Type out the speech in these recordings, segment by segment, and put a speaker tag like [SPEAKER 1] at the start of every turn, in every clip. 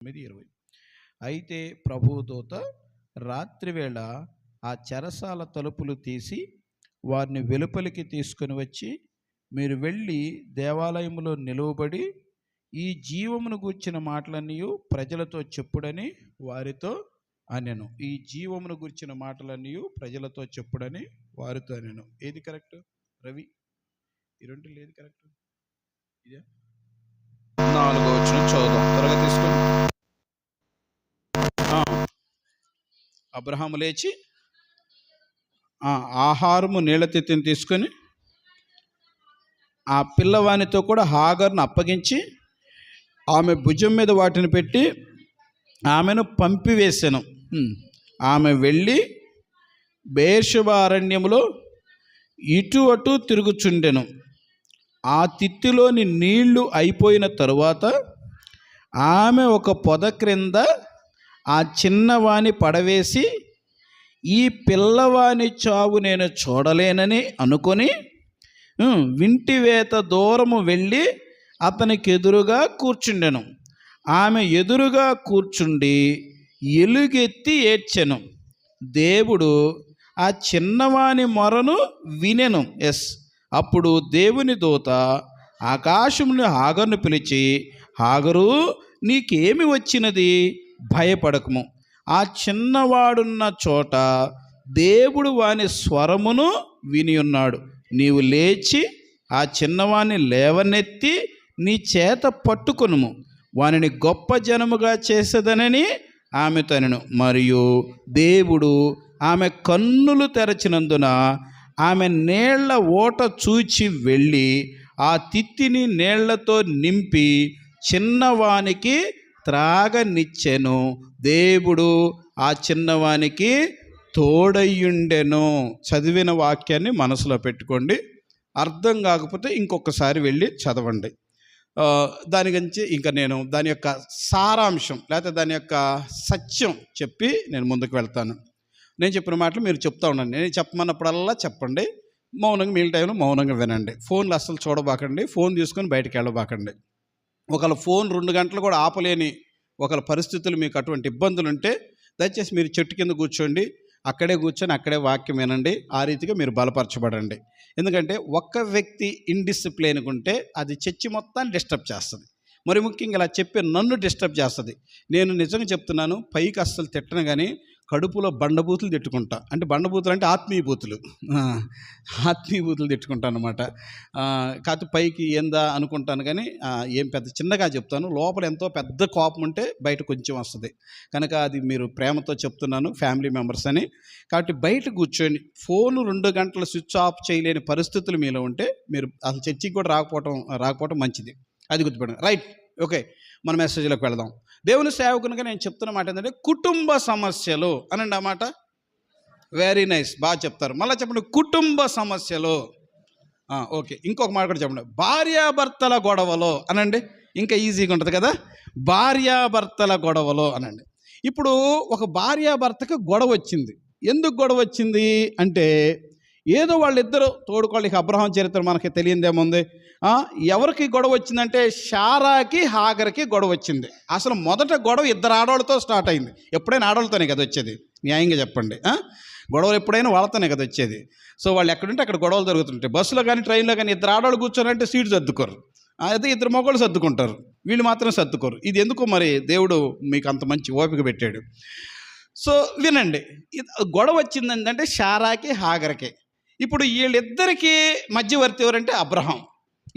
[SPEAKER 1] 9:20. అయితే ప్రభువు దూత రాత్రివేళ ఆ చెరసాల తలుపులు తీసి వారిని వెలుపలికి తీసుకుని వచ్చి, మీరు వెళ్ళి దేవాలయంలో నిలువబడి ఈ జీవమును గూర్చిన మాటలన్నీ ప్రజలతో చెప్పుడని వారితో అనెను. ఈ జీవమును గూర్చిన మాటలన్నీ ప్రజలతో చెప్పుడని వారితో అనెను. ఏది కరెక్ట్ రవి? ఈ రెండులో ఏది కరెక్ట్? ఇదే 4వ వచనం చదువుదాం, త్వరగా తీసుకొని. అబ్రహాము లేచి ఆహారము నీళ్ళ తిత్తిని తీసుకొని ఆ పిల్లవానితో కూడా హాగర్ను అప్పగించి ఆమె భుజం మీద వాటిని పెట్టి ఆమెను పంపివేశాను. ఆమె వెళ్ళి బేర్షెబా అరణ్యములో ఇటు అటు తిరుగుచుండెను. ఆ తిత్తిలోని నీళ్లు అయిపోయిన తరువాత ఆమె ఒక పొద క్రింద ఆ చిన్నవాణి పడవేసి, ఈ పిల్లవాని చావు నేను చూడలేనని అనుకొని వింటివేత దూరము వెళ్ళి అతనికి ఎదురుగా కూర్చుండెను. ఆమె ఎదురుగా కూర్చుండి ఎలుగెత్తి ఏడ్చెను. దేవుడు ఆ చిన్నవాని మొరను వినెను. అప్పుడు దేవుని దూత ఆకాశముని హాగరును పిలిచి, హాగరు, నీకేమి వచ్చినది? భయపడకము. ఆ చిన్నవాడున్న చోట దేవుడు వాని స్వరమును విని ఉన్నాడు. నీవు లేచి ఆ చిన్నవాణ్ణి లేవనెత్తి నీ చేత పట్టుకొనుము, వానిని గొప్ప జనముగా చేసేదనని ఆమెతో అనెను. మరియు దేవుడు ఆమె కన్నులు తెరచినందున ఆమె నీళ్ల ఓట చూచి వెళ్ళి ఆ తిత్తిని నీళ్లతో నింపి చిన్నవానికి త్రాగనిచ్చెను. దేవుడు ఆ చిన్నవానికి తోడయ్యుండెను. చదివిన వాక్యాన్ని మనసులో పెట్టుకోండి. అర్థం కాకపోతే ఇంకొకసారి వెళ్ళి చదవండి. దాని గురించి ఇంకా నేను దాని యొక్క సారాంశం లేకపోతే దాని యొక్క సత్యం చెప్పి నేను ముందుకు వెళ్తాను. నేను చెప్పిన మాటలు మీరు చెప్తా ఉండండి. నేను చెప్పమన్నప్పుడల్లా చెప్పండి. మౌనంగా మీల్ టైంలో మౌనంగా వినండి. ఫోన్లు అస్సలు చూడబాకండి. ఫోన్ తీసుకొని బయటకు వెళ్ళబాకండి. ఒకవేళ ఫోన్ 2 గంటలు కూడా ఆపలేని ఒకవేళ పరిస్థితులు మీకు అటువంటి ఇబ్బందులు ఉంటే దయచేసి మీరు చెట్టు కింద కూర్చోండి. అక్కడే కూర్చొని అక్కడే వాక్యం వినండి. ఆ రీతిగా మీరు బలపరచబడండి. ఎందుకంటే ఒక్క వ్యక్తి ఇండిసిప్లిన్గా ఉంటే అది చర్చి మొత్తాన్ని డిస్టర్బ్ చేస్తుంది. మరి ముఖ్యంగా ఇలా చెప్పి నన్ను డిస్టర్బ్ చేస్తుంది. నేను నిజంగా చెప్తున్నాను, పైకి అస్సలు తిట్టను, కానీ కడుపులో బండబూతులు తిట్టుకుంటా. అంటే బండబూతులు అంటే ఆత్మీయ బూతులు తిట్టుకుంటాను అనమాట. కాకపోతే పైకి ఏందా అనుకుంటాను, కానీ ఏం పెద్ద చిన్నగా చెప్తాను. లోపల ఎంతో పెద్ద కోపం ఉంటే బయట కొంచెం వస్తుంది. కనుక అది మీరు ప్రేమతో చెప్తున్నాను, ఫ్యామిలీ మెంబర్స్ అని. కాబట్టి బయట కూర్చొని ఫోను 2 గంటలు స్విచ్ ఆఫ్ చేయలేని పరిస్థితులు మీలో ఉంటే మీరు అసలు చర్చికి కూడా రాకపోవటం మంచిది. అది గుర్తుపెట్టండి. రైట్, ఓకే, మన మెసేజ్లోకి వెళదాం. దేవుని సేవకునిగా నేను చెప్తున్న మాట ఏంటంటే కుటుంబ సమస్యలు అనండి. ఆ మాట వెరీ నైస్, బాగా చెప్తారు. మళ్ళీ చెప్పండి, కుటుంబ సమస్యలు. ఓకే, ఇంకొక మాట కూడా చెప్పండి, భార్యాభర్తల గొడవలు అనండి. ఇంకా ఈజీగా ఉంటుంది కదా, భార్యాభర్తల గొడవలు అనండి. ఇప్పుడు ఒక భార్యాభర్తకు గొడవ వచ్చింది. ఎందుకు గొడవ వచ్చింది అంటే, ఏదో వాళ్ళిద్దరూ తోడుకోళ్ళకి అబ్రహాం చరిత్ర మనకి తెలియదేముంది. ఎవరికి గొడవ వచ్చిందంటే శారాకి హాగర్కి గొడవ వచ్చింది. అసలు మొదట గొడవ 2 ఆడవాళ్ళతో స్టార్ట్ అయింది. ఎప్పుడైనా ఆడవాళ్ళతోనే కదా వచ్చేది, న్యాయంగా చెప్పండి. గొడవలు ఎప్పుడైనా వాళ్ళతోనే కదా వచ్చేది. సో వాళ్ళు ఎక్కడుంటే అక్కడ గొడవలు జరుగుతుంటాయి. బస్సులో కానీ ట్రైన్లో కానీ 2 ఆడవాళ్ళు కూర్చోనంటే సీటు సర్దుకోరు. అయితే 2 మగవాళ్ళు సర్దుకుంటారు, వీళ్ళు మాత్రం సర్దుకోరు. ఇది ఎందుకు మరి దేవుడు మీకు అంత మంచి ఓపిక పెట్టాడు. సో వినండి, గొడవ వచ్చిందంటే శారాకి హాగర్కి. ఇప్పుడు వీళ్ళిద్దరికీ మధ్యవర్తి ఎవరంటే అబ్రహాం.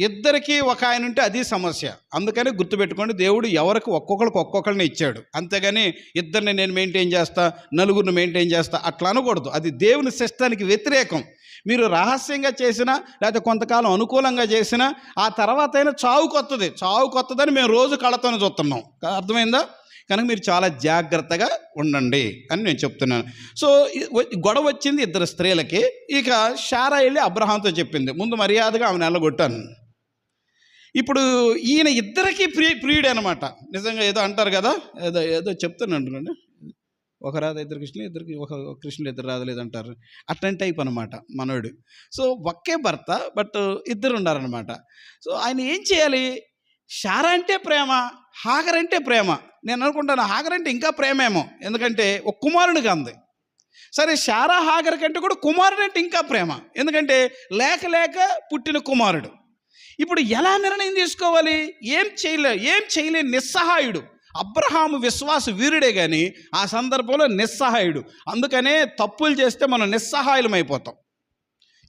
[SPEAKER 1] ఇద్దరికి ఒక ఆయన ఉంటే అది సమస్య. అందుకని గుర్తుపెట్టుకోండి, దేవుడు ఎవరికి ఒక్కొక్కరిని ఇచ్చాడు. అంతేగాని ఇద్దరిని నేను మెయింటైన్ చేస్తా, నలుగురిని మెయింటైన్ చేస్తా అట్లా అనకూడదు. అది దేవుని సిస్టానికి వ్యతిరేకం. మీరు రహస్యంగా చేసినా లేకపోతే కొంతకాలం అనుకూలంగా చేసినా ఆ తర్వాత అయినా చావు కొత్తదని మేము రోజు కళ్ళతోనే చూస్తున్నాం. అర్థమైందా? కనుక మీరు చాలా జాగ్రత్తగా ఉండండి అని నేను చెప్తున్నాను. సో గొడవ వచ్చింది 2 స్త్రీలకి. ఇక శారా వెళ్ళి అబ్రహాంతో చెప్పింది. ముందు మర్యాదగా ఆమె నెలగొట్టాను. ఇప్పుడు ఈయన ఇద్దరికీ ప్రియుడు అనమాట. నిజంగా ఏదో అంటారు కదా, ఏదో చెప్తానండి, ఒక రాధ 2 కృష్ణులు, ఒక కృష్ణులు 2 రాధలేదు అంటారు. అట్లాంటి టైప్ అనమాట మనోడు. సో ఒకే భర్త, బట్ 2 ఉన్నారనమాట. సో ఆయన ఏం చేయాలి? శారా అంటే ప్రేమ, హాగర్ అంటే ప్రేమ. నేను అనుకుంటాను హాగర్ అంటే ఇంకా ప్రేమేమో, ఎందుకంటే ఒక కుమారునిగా అంది. సరే, శారా హాగర్ కంటే కూడా కుమారుడు అంటే ఇంకా ప్రేమ, ఎందుకంటే లేక లేక పుట్టిన కుమారుడు. ఇప్పుడు ఎలా నిర్ణయం తీసుకోవాలి? ఏం చేయలేని నిస్సహాయుడు. అబ్రహాము విశ్వాస వీరుడే కానీ ఆ సందర్భంలో నిస్సహాయుడు. అందుకనే తప్పులు చేస్తే మనం నిస్సహాయులమైపోతాం,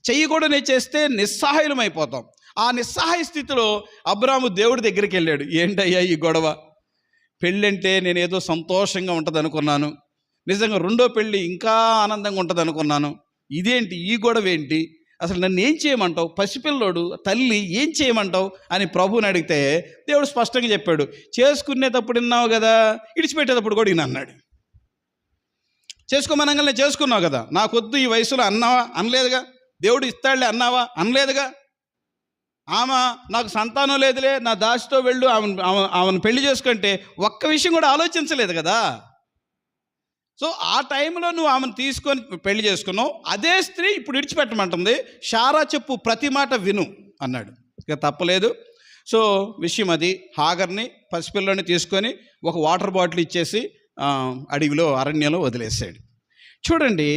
[SPEAKER 1] చెయ్యకూడని చేస్తే నిస్సహాయులమైపోతాం. ఆ నిస్సహాయ స్థితిలో అబ్రహాము దేవుడి దగ్గరికి వెళ్ళాడు. ఏంటయ్యా ఈ గొడవ? పెళ్ళంటే నేనేదో సంతోషంగా ఉంటుంది అనుకున్నాను, నిజంగా రెండో పెళ్ళి ఇంకా ఆనందంగా ఉంటుంది అనుకున్నాను, ఇదేంటి ఈ గొడవ ఏంటి? అసలు నన్ను ఏం చేయమంటావు? పసిపిల్లోడు తల్లి ఏం చేయమంటావు అని ప్రభువుని అడిగితే దేవుడు స్పష్టంగా చెప్పాడు, చేసుకునేటప్పుడు విన్నావు కదా, ఇడిచిపెట్టేటప్పుడు కూడా అన్నాడు. చేసుకోమనగానే చేసుకున్నావు కదా, నాకొద్దు ఈ వయసులో అన్నావా? అనలేదుగా. దేవుడు ఇస్తాడులే అన్నావా? అనలేదుగా. ఆమె నాకు సంతానం లేదులే, నా దాసితో వెళ్ళు, ఆమెను పెళ్లి చేసుకుంటే ఒక్క విషయం కూడా ఆలోచించలేదు కదా. సో ఆ టైంలో నువ్వు ఆమెను తీసుకొని పెళ్లి చేసుకున్నావు. అదే స్త్రీ ఇప్పుడు విడిచిపెట్టమంటుంది. శారా చెప్పు, ప్రతి మాట విను అన్నాడు. ఇక తప్పలేదు. సో విషయం అది. హాగర్ని పసిపిల్లని తీసుకొని ఒక వాటర్ బాటిల్ ఇచ్చేసి అడవిలో అరణ్యంలో వదిలేసాడు. చూడండి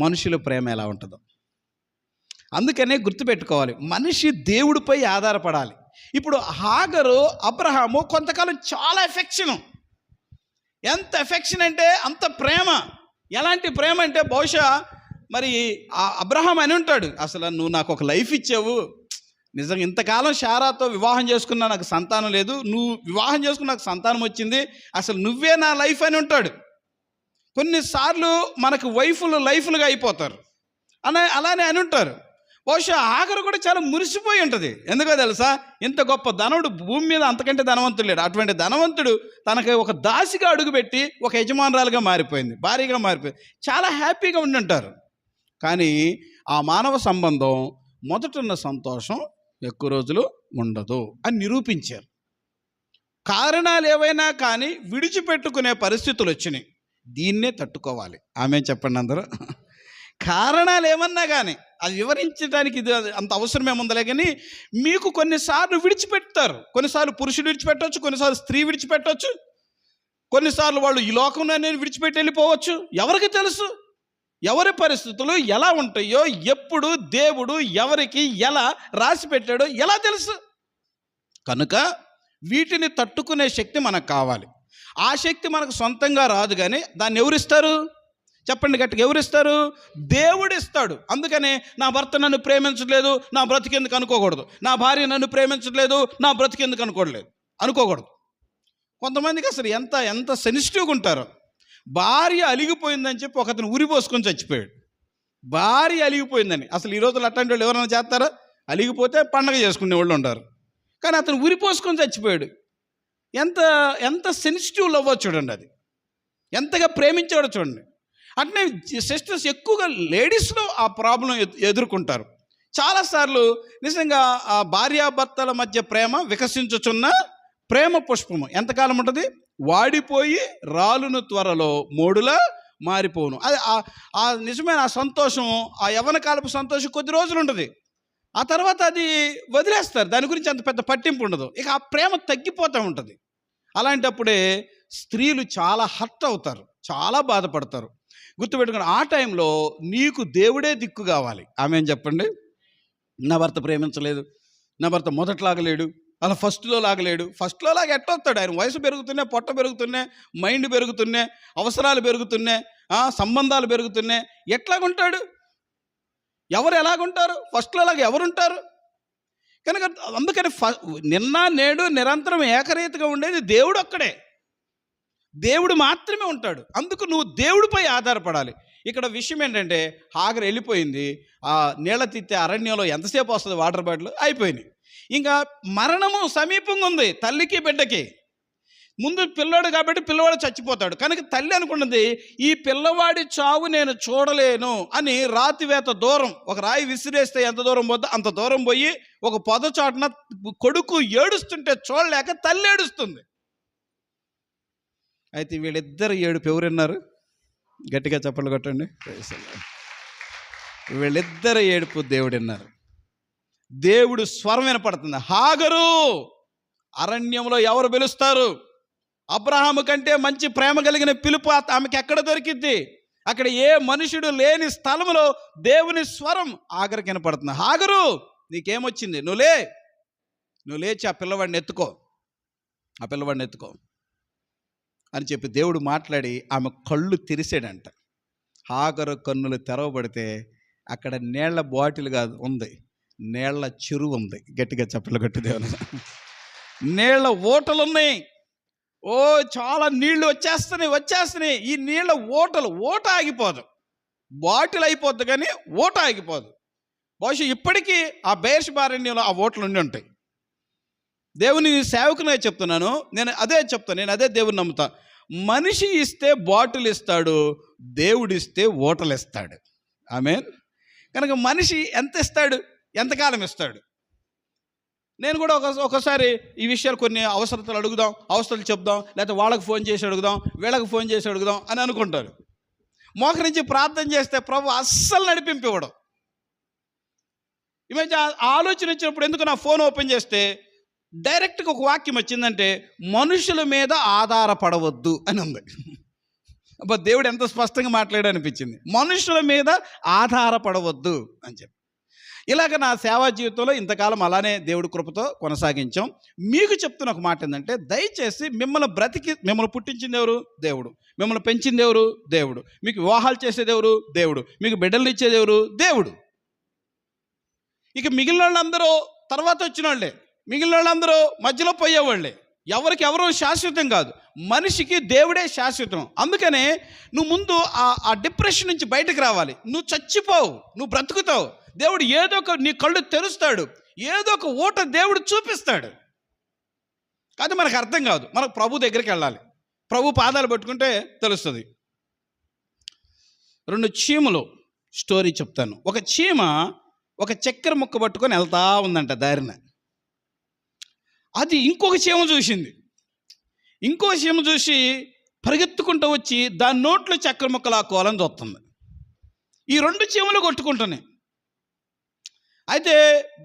[SPEAKER 1] మనుషుల ప్రేమ ఎలా ఉంటుందో. అందుకనే గుర్తుపెట్టుకోవాలి, మనిషి దేవుడిపై ఆధారపడాలి. ఇప్పుడు హాగరు అబ్రహాము కొంతకాలం చాలా ఎఫెక్షను. ఎంత ఎఫెక్షన్ అంటే అంత ప్రేమ. ఎలాంటి ప్రేమ అంటే బహుశా మరి అబ్రహాం అని ఉంటాడు, అసలు నువ్వు నాకు ఒక లైఫ్ ఇచ్చావు, నిజంగా ఇంతకాలం శారాతో వివాహం చేసుకున్నా నాకు సంతానం లేదు, నువ్వు వివాహం చేసుకుని నాకు సంతానం వచ్చింది, అసలు నువ్వే నా లైఫ్ అని ఉంటాడు. కొన్నిసార్లు మనకు లైఫ్లుగా అయిపోతారు అలానే అని ఉంటారు. బహుశా హాగరు కూడా చాలా మురిసిపోయి ఉంటుంది. ఎందుకో తెలుసా? ఇంత గొప్ప ధనవుడు భూమి మీద అంతకంటే ధనవంతుడు లేడు. అటువంటి ధనవంతుడు తనకి ఒక దాసిగా అడుగుపెట్టి ఒక యజమానురాలుగా మారిపోయింది, భార్యగా మారిపోయింది. చాలా హ్యాపీగా ఉండి ఉంటారు. కానీ ఆ మానవ సంబంధం మొదటున్న సంతోషం ఎక్కువ రోజులు ఉండదు అని నిరూపించారు. కారణాలు ఏవైనా కానీ విడిచిపెట్టుకునే పరిస్థితులు వచ్చినాయి. దీన్నే తట్టుకోవాలి. ఆమె చెప్పండి అందరూ. కారణాలు ఏమన్నా కానీ అది వివరించడానికి ఇది అంత అవసరం ఏముందలే. కానీ మీకు కొన్నిసార్లు విడిచిపెడతారు. కొన్నిసార్లు పురుషుడు విడిచిపెట్టవచ్చు, కొన్నిసార్లు స్త్రీ విడిచిపెట్టవచ్చు, కొన్నిసార్లు వాళ్ళు ఈ లోకంలోనే విడిచిపెట్టి వెళ్ళిపోవచ్చు. ఎవరికి తెలుసు ఎవరి పరిస్థితులు ఎలా ఉంటాయో, ఎప్పుడు దేవుడు ఎవరికి ఎలా రాసి పెట్టాడో ఎలా తెలుసు? కనుక వీటిని తట్టుకునే శక్తి మనకు కావాలి. ఆ శక్తి మనకు సొంతంగా రాదు, కానీ దాన్ని ఎవరిస్తారు? చెప్పండి గట్టిగా, ఎవరిస్తారు? దేవుడు ఇస్తాడు. అందుకనే నా భర్త నన్ను ప్రేమించట్లేదు, నా బ్రతికెందుకు అనుకోకూడదు. నా భార్య నన్ను ప్రేమించట్లేదు, నా బ్రతికెందుకు అనుకోకూడదు. కొంతమందికి అసలు ఎంత సెన్సిటివ్గా ఉంటారో. భార్య అలిగిపోయిందని చెప్పి ఒకతను ఉరిపోసుకొని చచ్చిపోయాడు. భార్య అలిగిపోయిందని. అసలు ఈ రోజులు అట్లాంటి వాళ్ళు ఎవరైనా చేస్తారా? అలిగిపోతే పండగ చేసుకునే వాళ్ళు ఉంటారు. కానీ అతను ఉరిపోసుకొని చచ్చిపోయాడు. ఎంత సెన్సిటివ్ లవ్ చూడండి, అది ఎంతగా ప్రేమించాడో చూడండి. అట్నే సిస్టర్స్ ఎక్కువగా లేడీస్లో ఆ ప్రాబ్లం ఎదుర్కొంటారు. చాలాసార్లు నిజంగా ఆ భార్యాభర్తల మధ్య ప్రేమ వికసించుచున్న ప్రేమ పుష్పము ఎంతకాలం ఉంటుంది? వాడిపోయి రాలును త్వరలో మోడులా మారిపోను. అది ఆ నిజమైన ఆ సంతోషం, ఆ యవ్వన కాలపు సంతోషం కొద్ది రోజులు ఉంటుంది. ఆ తర్వాత అది వదిలేస్తారు. దాని గురించి అంత పెద్ద పట్టింపు ఉండదు. ఇక ఆ ప్రేమ తగ్గిపోతూ ఉంటుంది. అలాంటప్పుడే స్త్రీలు చాలా హర్ట్ అవుతారు, చాలా బాధపడతారు. గుర్తుపెట్టుకుని ఆ టైంలో నీకు దేవుడే దిక్కు కావాలి. ఆమె చెప్పండి. నా భర్త ప్రేమించలేదు, నా భర్త మొదట్లాగలేడు, అలా ఫస్ట్లో లాగా ఎట్టొస్తాడు? ఆయన వయసు పెరుగుతున్నాయి, పొట్ట పెరుగుతున్నాయి, మైండ్ పెరుగుతున్నాయి, అవసరాలు పెరుగుతున్నాయి, సంబంధాలు పెరుగుతున్నాయి. ఎట్లాగుంటాడు? ఎవరు ఎలాగుంటారు? ఫస్ట్లో లాగా ఎవరుంటారు? కనుక అందుకని నిన్న నేడు నిరంతరం ఏకరీతిగా ఉండేది దేవుడు ఒక్కడే. దేవుడు మాత్రమే ఉంటాడు. అందుకు నువ్వు దేవుడిపై ఆధారపడాలి. ఇక్కడ విషయం ఏంటంటే, హాగర్ వెళ్ళిపోయింది. ఆ నీళ్ళ తిత్తే అరణ్యంలో ఎంతసేపు వస్తుంది వాటర్ బాటిల్? అయిపోయినాయి. ఇంకా మరణము సమీపంగా ఉంది తల్లికి బిడ్డకి. ముందు పిల్లోడు కాబట్టి పిల్లవాడు చచ్చిపోతాడు. కనుక తల్లి అనుకున్నది, ఈ పిల్లవాడి చావు నేను చూడలేను అని రాతివేత దూరం ఒక రాయి విసిరేస్తే ఎంత దూరం పోద్దో అంత దూరం పోయి ఒక పొదచాటున కొడుకు ఏడుస్తుంటే చూడలేక తల్లి ఏడుస్తుంది. అయితే వీళ్ళిద్దరు ఏడుపు ఎవరున్నారు? గట్టిగా చప్పట్లు కొట్టండి. వీళ్ళిద్దరు ఏడుపు దేవుడు విన్నారు. దేవుడు స్వరం వినపడుతుంది. హాగరు, అరణ్యంలో ఎవరు పిలుస్తారు? అబ్రహాము కంటే మంచి ప్రేమ కలిగిన పిలుపు ఆమెకి ఎక్కడ దొరికిద్ది? అక్కడ ఏ మనుషుడు లేని స్థలంలో దేవుని స్వరం ఆగరికి వినపడుతుంది. హాగరు, నీకేమొచ్చింది? నువ్వు లేచి ఆ పిల్లవాడిని ఎత్తుకో అని చెప్పి దేవుడు మాట్లాడి ఆమె కళ్ళు తెరిసాడంట. హాగరు కన్నులు తెరవబడితే అక్కడ నీళ్ల బాటిల్ కాదు ఉంది, నీళ్ల చెరువు ఉంది. గట్టిగా చెప్పలు గట్టి దేవుని, నీళ్ల ఓటలు ఉన్నాయి. చాలా నీళ్లు వచ్చేస్తున్నాయి. ఈ నీళ్ల ఓట ఆగిపోదు, బాటిల్ అయిపోద్ది కానీ ఓట ఆగిపోదు. బహుశా ఇప్పటికీ ఆ బెయేర్షెబారణ్యంలో ఆ ఓటలు ఉండి ఉంటాయి. దేవుని సేవకునే చెప్తున్నాను, నేను అదే దేవుని నమ్ముతా. మనిషి ఇస్తే బాటిల్ ఇస్తాడు, దేవుడిస్తే ఓటలు ఇస్తాడు. ఆమేన్. కనుక మనిషి ఎంత ఇస్తాడు, ఎంతకాలం ఇస్తాడు? నేను కూడా ఒకసారి ఈ విషయాలు కొన్ని అవసరాలు చెప్దాం, లేకపోతే వాళ్ళకి ఫోన్ చేసి అడుగుదాం, వీళ్ళకి ఫోన్ చేసి అడుగుదాం అని అనుకుంటారు. మోకరించి ప్రార్థన చేస్తే ప్రభు అస్సలు నడిపింపివ్వడం. ఈ మధ్య ఆలోచన వచ్చినప్పుడు ఎందుకు నా ఫోన్ ఓపెన్ చేస్తే డైరెక్ట్గా ఒక వాక్యం వచ్చిందంటే, మనుషుల మీద ఆధారపడవద్దు అని ఉంది. అబ్బా, దేవుడు ఎంత స్పష్టంగా మాట్లాడనిపించింది. మనుషుల మీద ఆధారపడవద్దు అని చెప్పి. ఇలాగ నా సేవా జీవితంలో ఇంతకాలం అలానే దేవుడి కృపతో కొనసాగించాం. మీకు చెప్తున్న ఒక మాట ఏంటంటే, దయచేసి మిమ్మల్ని పుట్టించింది ఎవరు? దేవుడు. మిమ్మల్ని పెంచింది ఎవరు? దేవుడు. మీకు వివాహాలు చేసేది ఎవరు? దేవుడు. మీకు బిడ్డలు ఇచ్చేది ఎవరు? దేవుడు. ఇక మిగిలిన వాళ్ళందరూ తర్వాత వచ్చిన వాళ్ళే, మిగిలిన వాళ్ళందరూ మధ్యలో పోయేవాళ్ళే. ఎవరు శాశ్వతం కాదు, మనిషికి దేవుడే శాశ్వతం. అందుకనే నువ్వు ముందు ఆ డిప్రెషన్ నుంచి బయటకు రావాలి. నువ్వు చచ్చిపోవు, నువ్వు బ్రతుకుతావు. దేవుడు ఏదో ఒక నీ కళ్ళు తెరుస్తాడు, ఏదో ఒక ఊట దేవుడు చూపిస్తాడు. కానీ మనకు అర్థం కాదు. మనకు ప్రభు దగ్గరికి వెళ్ళాలి, ప్రభు పాదాలు పట్టుకుంటే తెలుస్తుంది. 2 చీమలు స్టోరీ చెప్తాను. ఒక చీమ ఒక చక్కెర ముక్క పట్టుకొని వెళ్తా ఉందంట దారిన. అది ఇంకొక చీమ చూసి పరిగెత్తుకుంటూ వచ్చి దాని నోట్లో చక్కెర ముక్కలు ఆకోవాలని చూస్తుంది. ఈ 2 చీమలు కొట్టుకుంటున్నాయి. అయితే